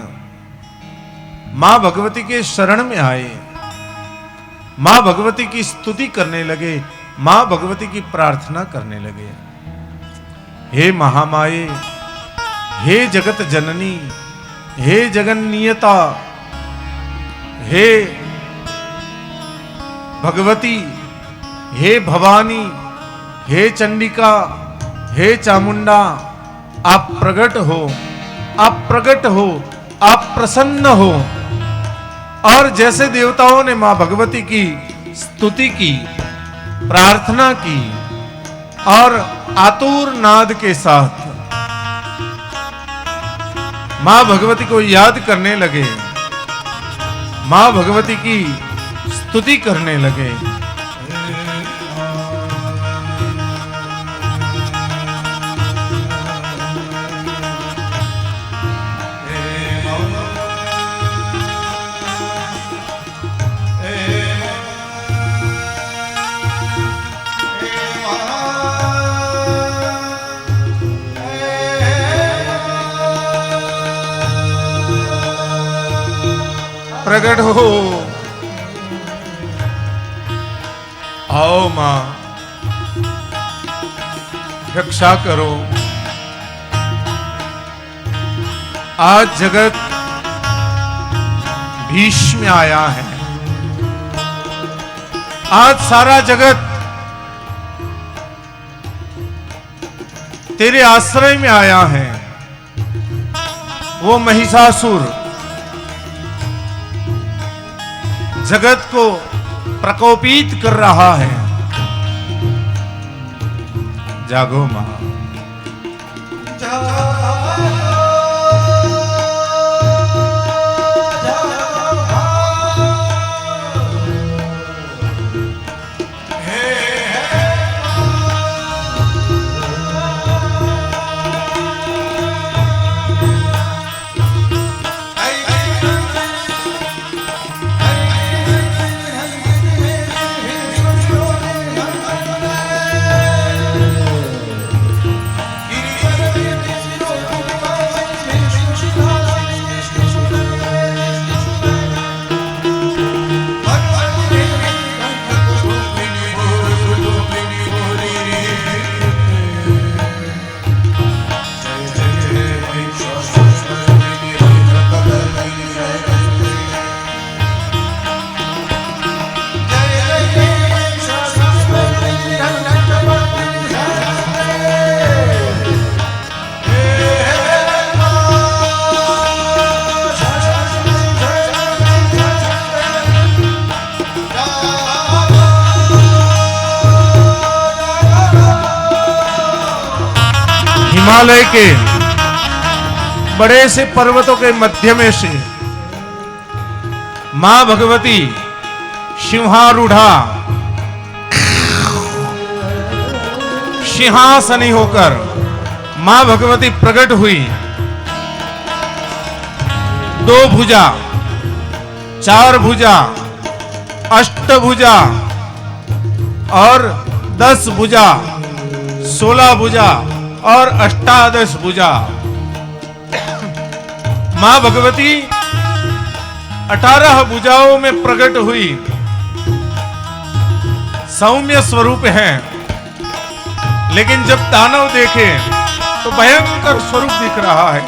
मां भगवती के शरण में आए, मां भगवती की स्तुति करने लगे, मां भगवती की प्रार्थना करने लगे। हे महामाये, हे जगत जननी, हे जगन्नियता, हे भगवती, हे भवानी, हे चंडिका, हे चामुंडा, आप प्रकट हो, आप प्रकट हो, आप प्रसन्न हो। और जैसे देवताओं ने मां भगवती की स्तुति की, प्रार्थना की और आतुर नाद के साथ मां भगवती को याद करने लगे, मां भगवती की स्तुति करने लगे। प्रकट हो, आओ मां, रक्षा करो। आज जगत भीष्म में आया है, आज सारा जगत तेरे आश्रय में आया है। वो महिषासुर जगत को प्रकोपित कर रहा है। जागो मां, हिमालय के बड़े से पर्वतों के मध्य में से मां भगवती सिंहारूढ़ा सिंहासनी होकर मां भगवती प्रकट हुई। 2 भुजा, 4 भुजा, 8 भुजा और 10 भुजा, 16 भुजा और 18 भुजा। मां भगवती 18 भुजाओं में प्रकट हुई। सौम्य स्वरूप है, लेकिन जब दानव देखे तो भयंकर स्वरूप दिख रहा है।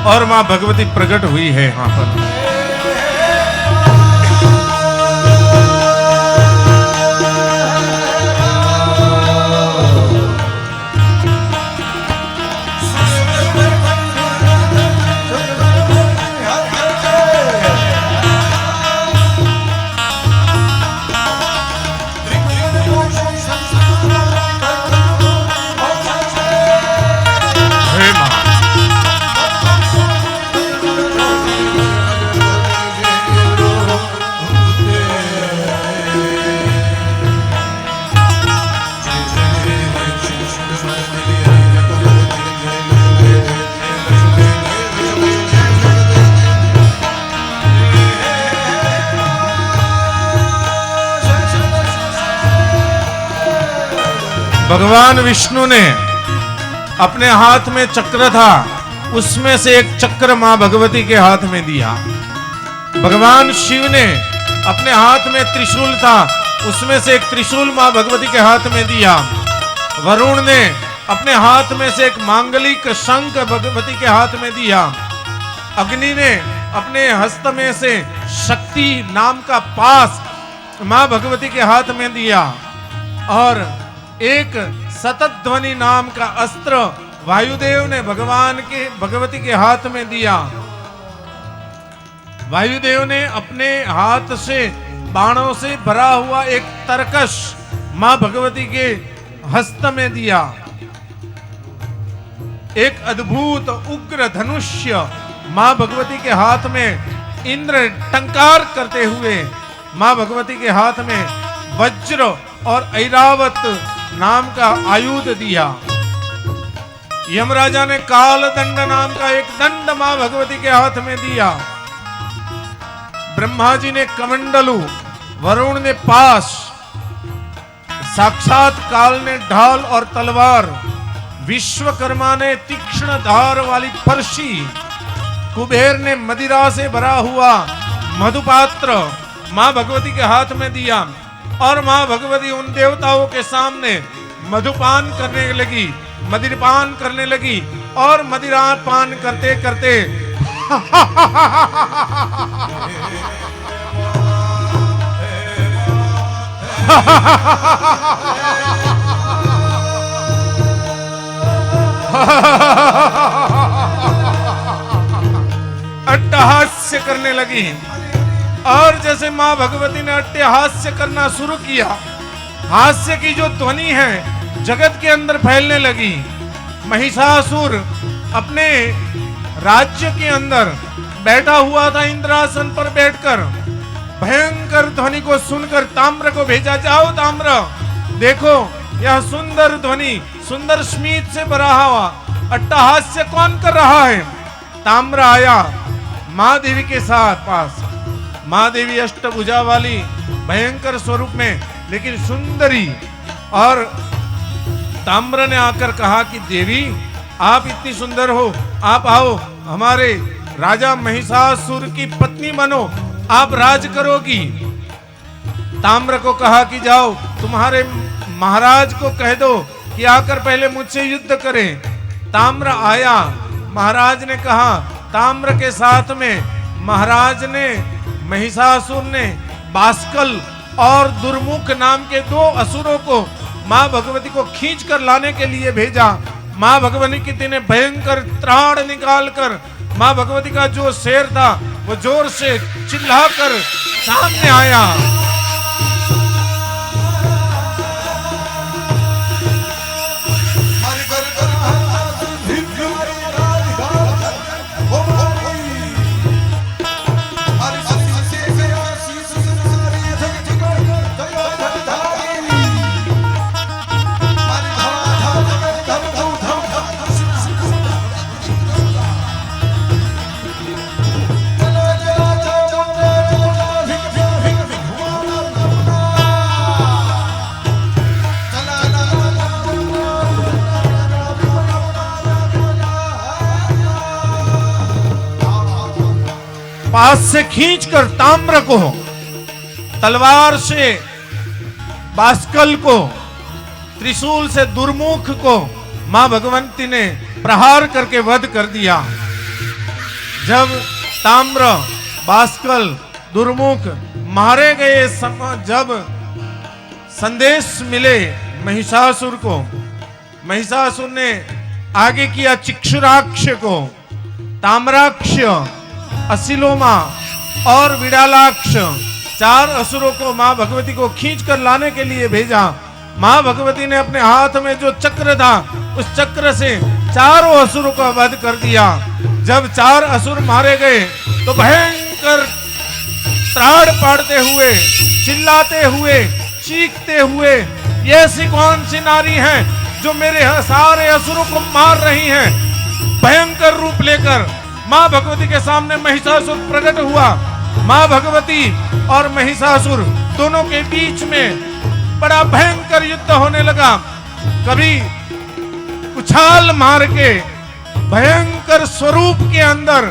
और मां भगवती प्रकट हुई है यहां पर। भगवान विष्णु ने अपने हाथ में चक्र था, उसमें से एक चक्र मां भगवती के हाथ में दिया। भगवान शिव ने अपने हाथ में त्रिशूल था, उसमें से एक त्रिशूल मां भगवती के हाथ में दिया। वरुण ने अपने हाथ में से एक मांगलिक शंख भगवती के हाथ में दिया। अग्नि ने अपने हस्त में से शक्ति नाम का पास मां भगवती के हाथ में दिया और एक सतत ध्वनि नाम का अस्त्र वायुदेव ने भगवती के हाथ में दिया। वायुदेव ने अपने हाथ से बाणों से भरा हुआ एक तरकश मां भगवती के हस्त में दिया। एक अद्भुत उग्र धनुष्य मां भगवती के हाथ में इंद्र टंकार करते हुए मां भगवती के हाथ में वज्र और ऐरावत नाम का आयुध दिया। यमराजा ने काल दंड नाम का एक दंड मां भगवती के हाथ में दिया। ब्रह्मा जी ने कमंडलू, वरुण ने पाश, साक्षात काल ने ढाल और तलवार, विश्वकर्मा ने तीक्ष्ण धार वाली फरसी, कुबेर ने मदिरा से भरा हुआ मधुपात्र मां भगवती के हाथ में दिया और मां भगवती उन देवताओं के सामने मधुपान करने लगी, मदिरपान करने लगी और मदिरा पान करते करते अट्टहास्य करने लगी। और जैसे मां भगवती ने अट्टहास्य करना शुरू किया, हास्य की जो ध्वनि है जगत के अंदर फैलने लगी। महिषासुर अपने राज्य के अंदर बैठा हुआ था, इंद्रासन पर बैठकर भयंकर ध्वनि को सुनकर ताम्र को भेजा, जाओ ताम्र देखो यह सुंदर ध्वनि, सुंदर स्मित से भरा हुआ अट्टहास्य कौन कर रहा है। ताम्र आया मां देवी के साथ पास। मां देवी अष्टभुजा वाली भयंकर स्वरूप में लेकिन सुंदरी, और ताम्र ने आकर कहा कि देवी आप इतनी सुंदर हो, आप आओ हमारे राजा महिषासुर की पत्नी बनो, आप राज करोगी। ताम्र को कहा कि जाओ तुम्हारे महाराज को कह दो कि आकर पहले मुझसे युद्ध करें। ताम्र आया, महाराज ने कहा, ताम्र के साथ में महाराज ने, महिषासुर ने बास्कल और दुर्मुख नाम के दो असुरों को मां भगवती को खींच कर लाने के लिए भेजा। मां भगवती ने भयंकर त्राण निकालकर मां भगवती का जो शेर था वो जोर से चिल्लाकर सामने आया। पास से खींचकर ताम्र को, तलवार से बास्कल को, त्रिशूल से दुर्मुख को मां भगवती ने प्रहार करके वध कर दिया। जब ताम्र, बास्कल, दुर्मुख मारे गए, जब संदेश मिले महिषासुर को, महिषासुर ने आगे किया चिक्षुराक्ष को, ताम्राक्ष, असिलोमा और विडालाक्ष, चार असुरों को मां भगवती को खींच कर लाने के लिए भेजा। मां भगवती ने अपने हाथ में जो चक्र था उस चक्र से चारों असुरों का वध कर दिया। जब चार असुर मारे गए तो भयंकर त्राण पाड़ते हुए, चिल्लाते हुए, चीखते हुए, ये ऐसी कौन सी नारी है जो मेरे सारे असुरों को मार रही है। भयंकर रूप लेकर मां भगवती के सामने महिषासुर प्रकट हुआ। मां भगवती और महिषासुर दोनों के बीच में बड़ा भयंकर युद्ध होने लगा। कभी उछाल मार के भयंकर स्वरूप के अंदर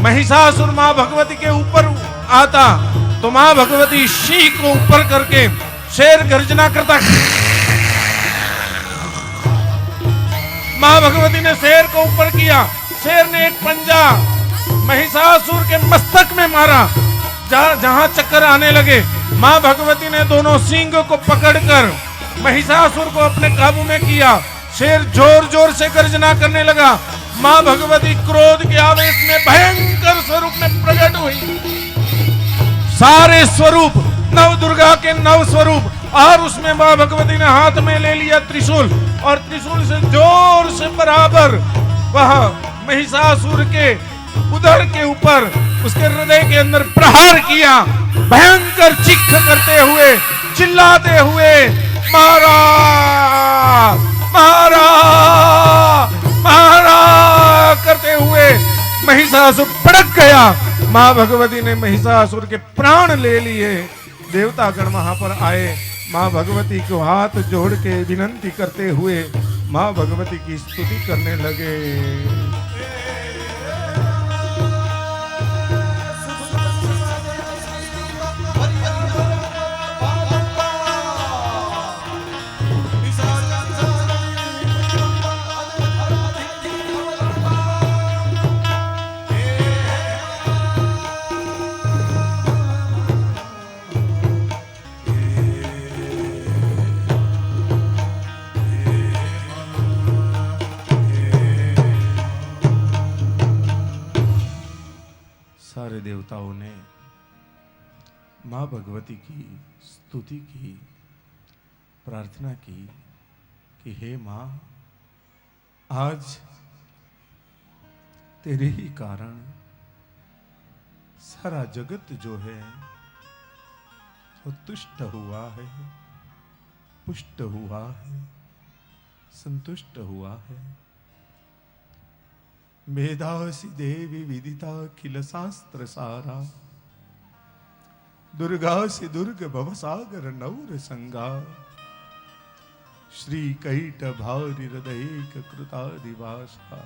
महिषासुर मां भगवती के ऊपर आता तो मां भगवती शीख को ऊपर करके शेर गर्जना करता मां भगवती ने शेर को ऊपर किया, शेर ने एक पंजा महिषासुर के मस्तक में मारा। जहां चक्कर आने लगे, मां भगवती ने दोनों सींग को पकड़कर महिषासुर को अपने काबू में किया। शेर जोर जोर से गर्जना करने लगा। मां भगवती क्रोध के आवेश में भयंकर स्वरूप में प्रकट हुई। सारे स्वरूप नव दुर्गा के नव स्वरूप, और उसमें मां भगवती ने हाथ में ले लिया त्रिशूल, और त्रिशूल से जोर से बराबर वह महिषासुर के उदर के ऊपर, उसके हृदय के अंदर प्रहार किया। भयंकर चीख करते हुए, चिल्लाते हुए, मारा मारा मारा करते हुए महिषासुर पड़क गया। मां भगवती ने महिषासुर के प्राण ले लिए। देवतागण वहां पर आए, मां भगवती को हाथ जोड़ के विनंती करते हुए मां भगवती की स्तुति करने लगे। सारे देवताओं ने मां भगवती की स्तुति की, प्रार्थना की कि हे मां, आज तेरे ही कारण सारा जगत जो है वो तुष्ट हुआ है, पुष्ट हुआ है, संतुष्ट हुआ है। मेधासी देवी विदिता किल शास्त्र सारा, दुर्गा से दुर्ग भवसागर नौर संगा, श्री कैट भारी हृदय कृतादिवासा,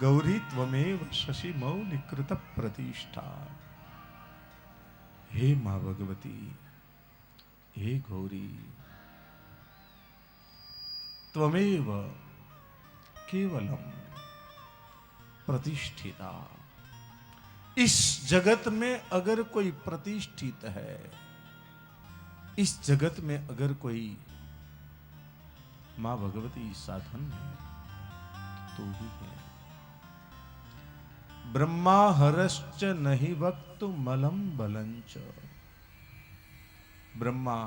गौरी त्वमेव शशि मौनि कृत प्रतिष्ठा। हे मां भगवती, हे गौरी, त्वमेव केवलम प्रतिष्ठिता। इस जगत में अगर कोई प्रतिष्ठित है, इस जगत में अगर कोई मां भगवती साधन है तो ही है। ब्रह्मा हरश्च नहीं वक्तु मलम बलंच। ब्रह्मा,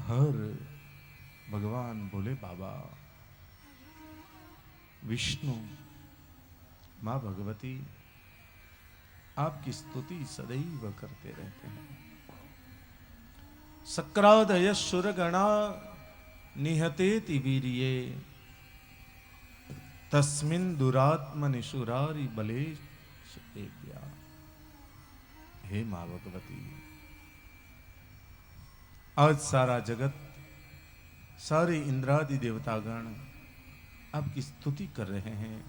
हर, भगवान बोले बाबा, विष्णु, मां भगवती आपकी स्तुति सदैव करते रहते हैं। सक्रादय सुरगणा निहतेति वीर्ये, तस्मिन् दुरात्मनि सुरारि बले सेव्या। हे मां भगवती, आज सारा जगत, सारे इंद्रादि देवतागण आपकी स्तुति कर रहे हैं,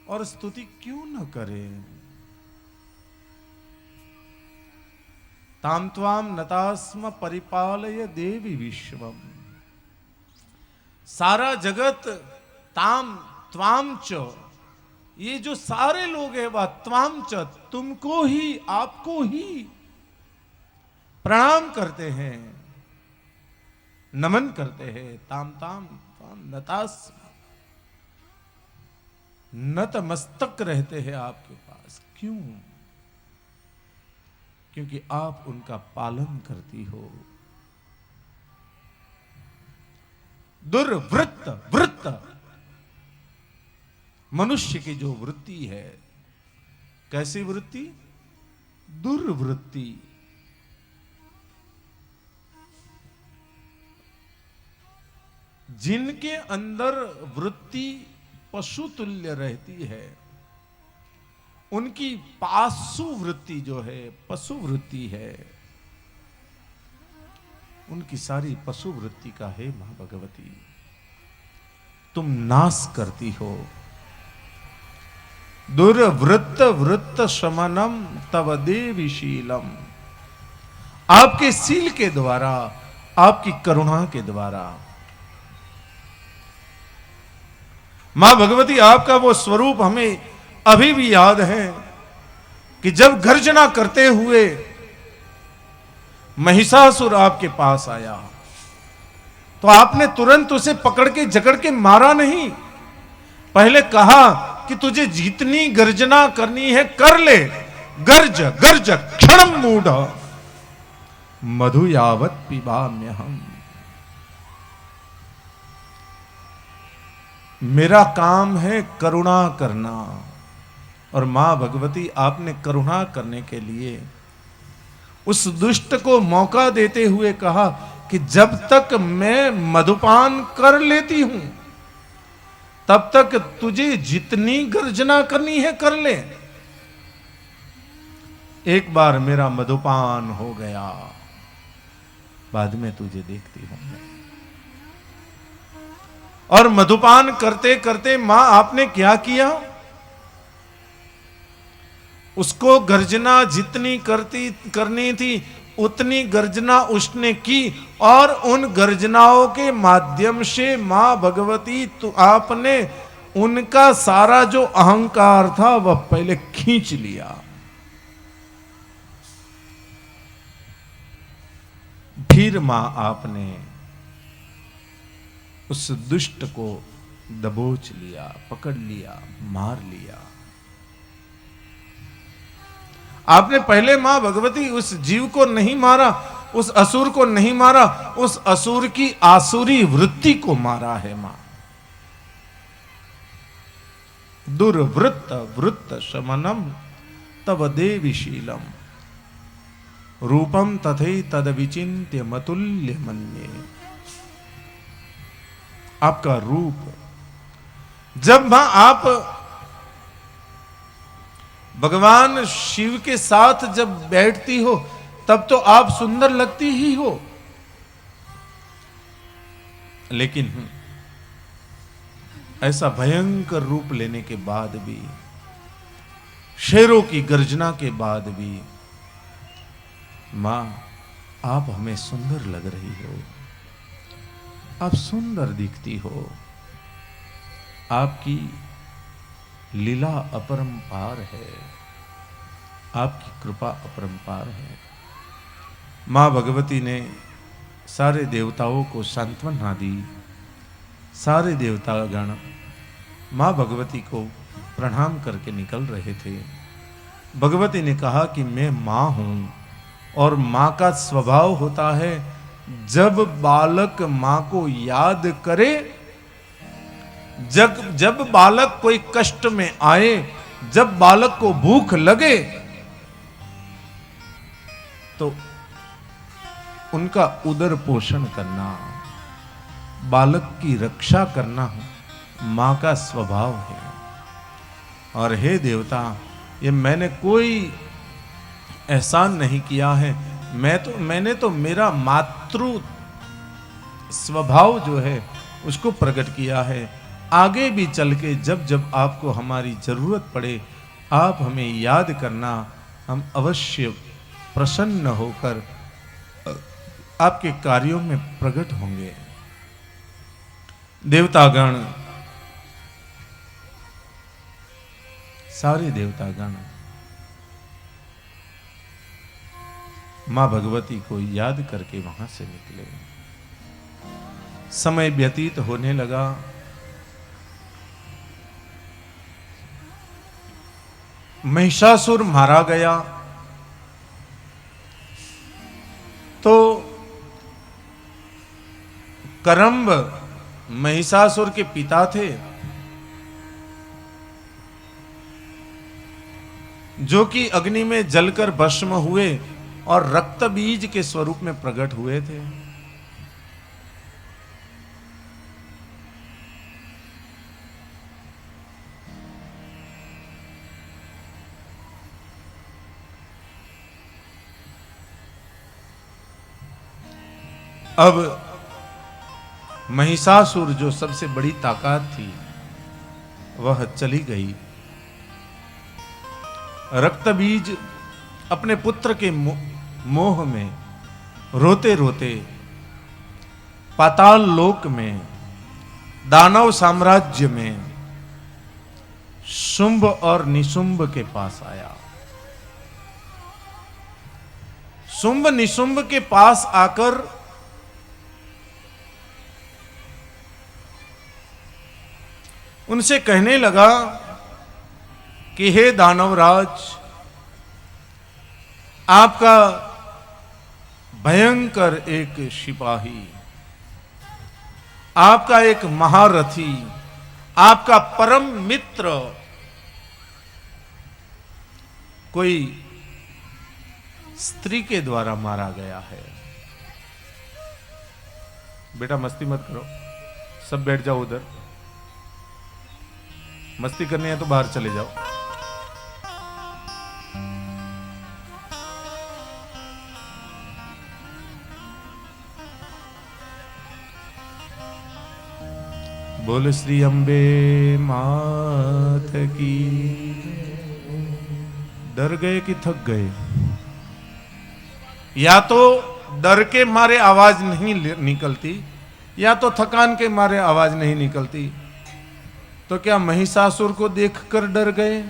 और स्तुति क्यों न करें। ताम त्वाम नतास्म परिपालय देवी विश्वम। सारा जगत ताम त्वाम च, ये जो सारे लोग हैं वह त्वाम च, तुमको ही, आपको ही प्रणाम करते हैं, नमन करते हैं। ताम ताम त्वाम नतास्म, नतमस्तक रहते हैं आपके पास। क्यों? क्योंकि आप उनका पालन करती हो। दुर्वृत्त, वृत्त, मनुष्य की जो वृत्ति है, कैसी वृत्ति? दुर्वृत्ति। जिनके अंदर वृत्ति पशु तुल्य रहती है, उनकी पाशु वृत्ति जो है, पशु वृत्ति है, उनकी सारी पशु वृत्ति का है मां भगवती तुम नाश करती हो। दुर्वृत्त वृत्त शमनम तव देवी शीलम। आपके शील के द्वारा, आपकी करुणा के द्वारा मां भगवती आपका वो स्वरूप हमें अभी भी याद है कि जब गर्जना करते हुए महिषासुर आपके पास आया तो आपने तुरंत उसे पकड़ के जकड़ के मारा नहीं। पहले कहा कि तुझे जितनी गर्जना करनी है कर ले, गर्ज गर्ज क्षणम मूढ़ मधु यावत पिबाम्यहम्। मेरा काम है करुणा करना। और मां भगवती आपने करुणा करने के लिए उस दुष्ट को मौका देते हुए कहा कि जब तक मैं मधुपान कर लेती हूं तब तक तुझे जितनी गर्जना करनी है कर ले। एक बार मेरा मधुपान हो गया, बाद में तुझे देखती हूं। और मधुपान करते करते मां आपने क्या किया, उसको गर्जना जितनी करनी थी उतनी गर्जना उसने की। और उन गर्जनाओं के माध्यम से मां भगवती तो आपने उनका सारा जो अहंकार था वह पहले खींच लिया। फिर मां आपने उस दुष्ट को दबोच लिया, पकड़ लिया, मार लिया। आपने पहले मां भगवती उस जीव को नहीं मारा, उस असुर को नहीं मारा, उस असुर की आसुरी वृत्ति को मारा है मां। दुर्वृत्त वृत्त शमनम तव देवी शीलम रूपम तथे तद विचिन्त्य मतुल्य मन्ये। आपका रूप, जब मां आप भगवान शिव के साथ जब बैठती हो तब तो आप सुंदर लगती ही हो, लेकिन ऐसा भयंकर रूप लेने के बाद भी, शेरों की गर्जना के बाद भी मां आप हमें सुंदर लग रही हो, आप सुंदर दिखती हो। आपकी लीला अपरंपार है, आपकी कृपा अपरंपार है। मां भगवती ने सारे देवताओं को सांत्वना दी। सारे देवतागण मां भगवती को प्रणाम करके निकल रहे थे। भगवती ने कहा कि मैं मां हूं और मां का स्वभाव होता है जब बालक मां को याद करे, जब बालक कोई कष्ट में आए, जब बालक को भूख लगे तो उनका उदर पोषण करना, बालक की रक्षा करना मां का स्वभाव है। और हे देवता, ये मैंने कोई एहसान नहीं किया है, मैंने तो मेरा मातृ स्वभाव जो है उसको प्रकट किया है। आगे भी चल के जब जब आपको हमारी जरूरत पड़े आप हमें याद करना, हम अवश्य प्रसन्न होकर आपके कार्यों में प्रकट होंगे। देवतागण, सारे देवतागण मां भगवती को याद करके वहां से निकले। समय व्यतीत होने लगा। महिषासुर मारा गया तो करंब महिषासुर के पिता थे, जो कि अग्नि में जलकर भस्म हुए और रक्त बीज के स्वरूप में प्रकट हुए थे। अब महिषासुर जो सबसे बड़ी ताकत थी वह चली गई। रक्त बीज अपने पुत्र के मोह में रोते रोते पाताल लोक में, दानव साम्राज्य में शुंभ और निशुंभ के पास आया। शुंभ निशुंभ के पास आकर उनसे कहने लगा कि हे दानवराज, आपका भयंकर एक सिपाही, आपका एक महारथी, आपका परम मित्र कोई स्त्री के द्वारा मारा गया है। बेटा मस्ती मत करो, सब बैठ जाओ उधर। मस्ती करनी है तो बाहर चले जाओ। बोल श्री अम्बे मात की। डर गए कि थक गए? या तो डर के मारे आवाज नहीं निकलती, या तो थकान के मारे आवाज नहीं निकलती। तो क्या महिषासुर को देखकर डर गए?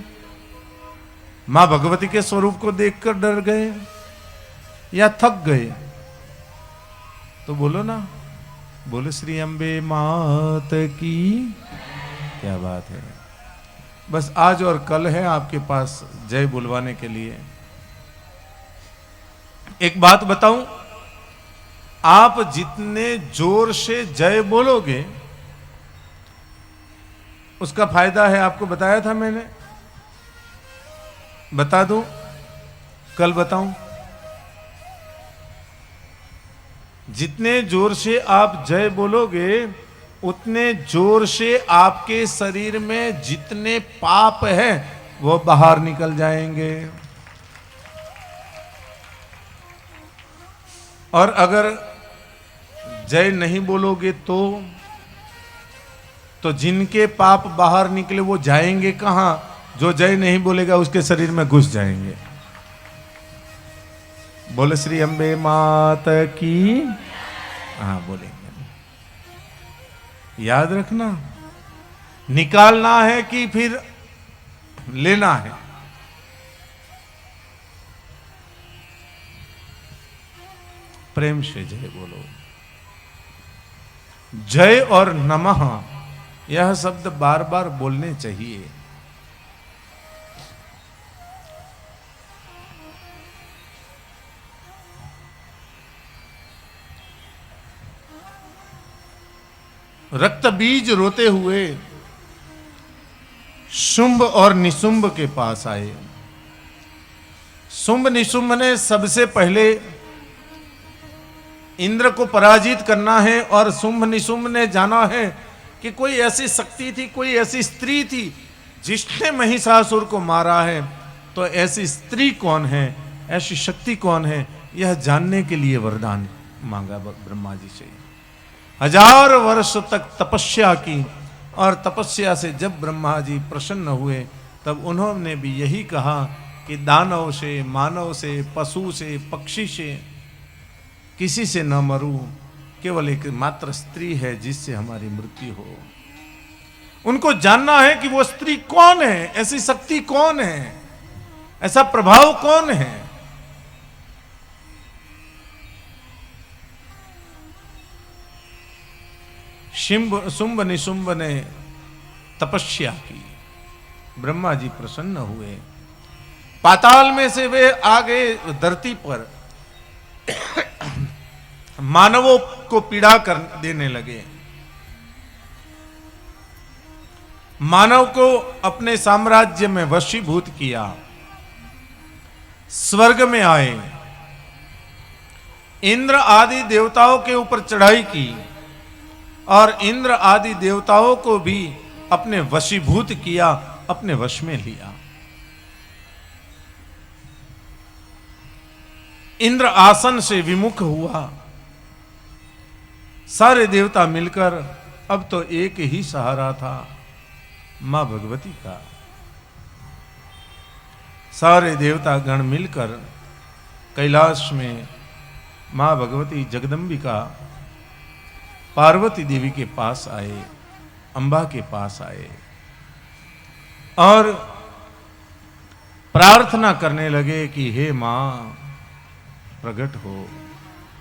मां भगवती के स्वरूप को देखकर डर गए, या थक गए? तो बोलो ना, बोलो श्री अम्बे मात की। क्या बात है। बस आज और कल है आपके पास जय बुलवाने के लिए। एक बात बताऊं, आप जितने जोर से जय बोलोगे उसका फायदा है। आपको बताया था मैंने, बता दूं, कल बताऊं? जितने जोर से आप जय बोलोगे उतने जोर से आपके शरीर में जितने पाप हैं वो बाहर निकल जाएंगे। और अगर जय नहीं बोलोगे तो जिनके पाप बाहर निकले वो जाएंगे कहां? जो जय नहीं बोलेगा उसके शरीर में घुस जाएंगे। बोले श्री अम्बे मात की। हाँ बोलेंगे। याद रखना, निकालना है कि फिर लेना है। प्रेम से जय बोलो। जय और नमः यह शब्द बार बार बोलने चाहिए। रक्त बीज रोते हुए शुंभ और निशुंभ के पास आए। शुंभ निशुंभ ने सबसे पहले इंद्र को पराजित करना है, और शुंभ निशुंभ ने जाना है कि कोई ऐसी शक्ति थी, कोई ऐसी स्त्री थी जिसने महिषासुर को मारा है। तो ऐसी स्त्री कौन है, ऐसी शक्ति कौन है, यह जानने के लिए वरदान मांगा ब्रह्मा जी से। 1000 वर्ष तक तपस्या की, और तपस्या से जब ब्रह्मा जी प्रसन्न हुए तब उन्होंने भी यही कहा कि दानव से, मानव से, पशु से, पक्षी से किसी से न मरूं, केवल एक मात्र स्त्री है जिससे हमारी मृत्यु हो। उनको जानना है कि वो स्त्री कौन है, ऐसी शक्ति कौन है, ऐसा प्रभाव कौन है। शुंभ निशुंभ ने तपस्या की, ब्रह्मा जी प्रसन्न हुए। पाताल में से वे आ गए धरती पर, मानवों को पीड़ा कर देने लगे। मानव को अपने साम्राज्य में वशीभूत किया। स्वर्ग में आए, इंद्र आदि देवताओं के ऊपर चढ़ाई की, और इंद्र आदि देवताओं को भी अपने वशीभूत किया, अपने वश में लिया। इंद्र आसन से विमुख हुआ। सारे देवता मिलकर, अब तो एक ही सहारा था, मां भगवती का। सारे देवता गण मिलकर कैलाश में मां भगवती जगदंबिका पार्वती देवी के पास आए, अंबा के पास आए, और प्रार्थना करने लगे कि हे मां प्रकट हो,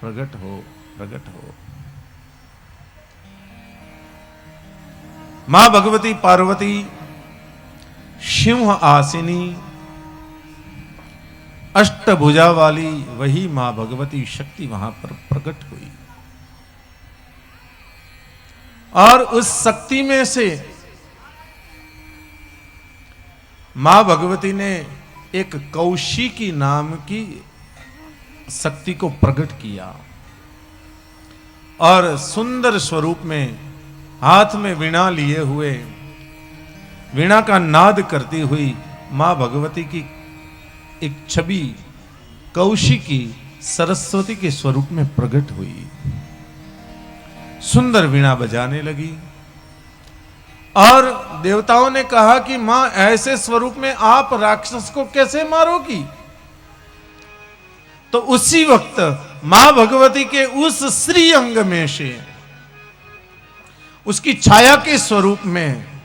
प्रकट हो, प्रकट हो। मां भगवती पार्वती सिंह आसिनी अष्टभुजा वाली वही मां भगवती शक्ति वहां पर प्रकट हुई और उस शक्ति में से मां भगवती ने एक कौशिकी नाम की शक्ति को प्रकट किया और सुंदर स्वरूप में हाथ में वीणा लिए हुए वीणा का नाद करती हुई मां भगवती की एक छवि कौशिकी सरस्वती के स्वरूप में प्रकट हुई, सुंदर वीणा बजाने लगी। और देवताओं ने कहा कि मां ऐसे स्वरूप में आप राक्षस को कैसे मारोगी? तो उसी वक्त मां भगवती के उस श्री अंग में से उसकी छाया के स्वरूप में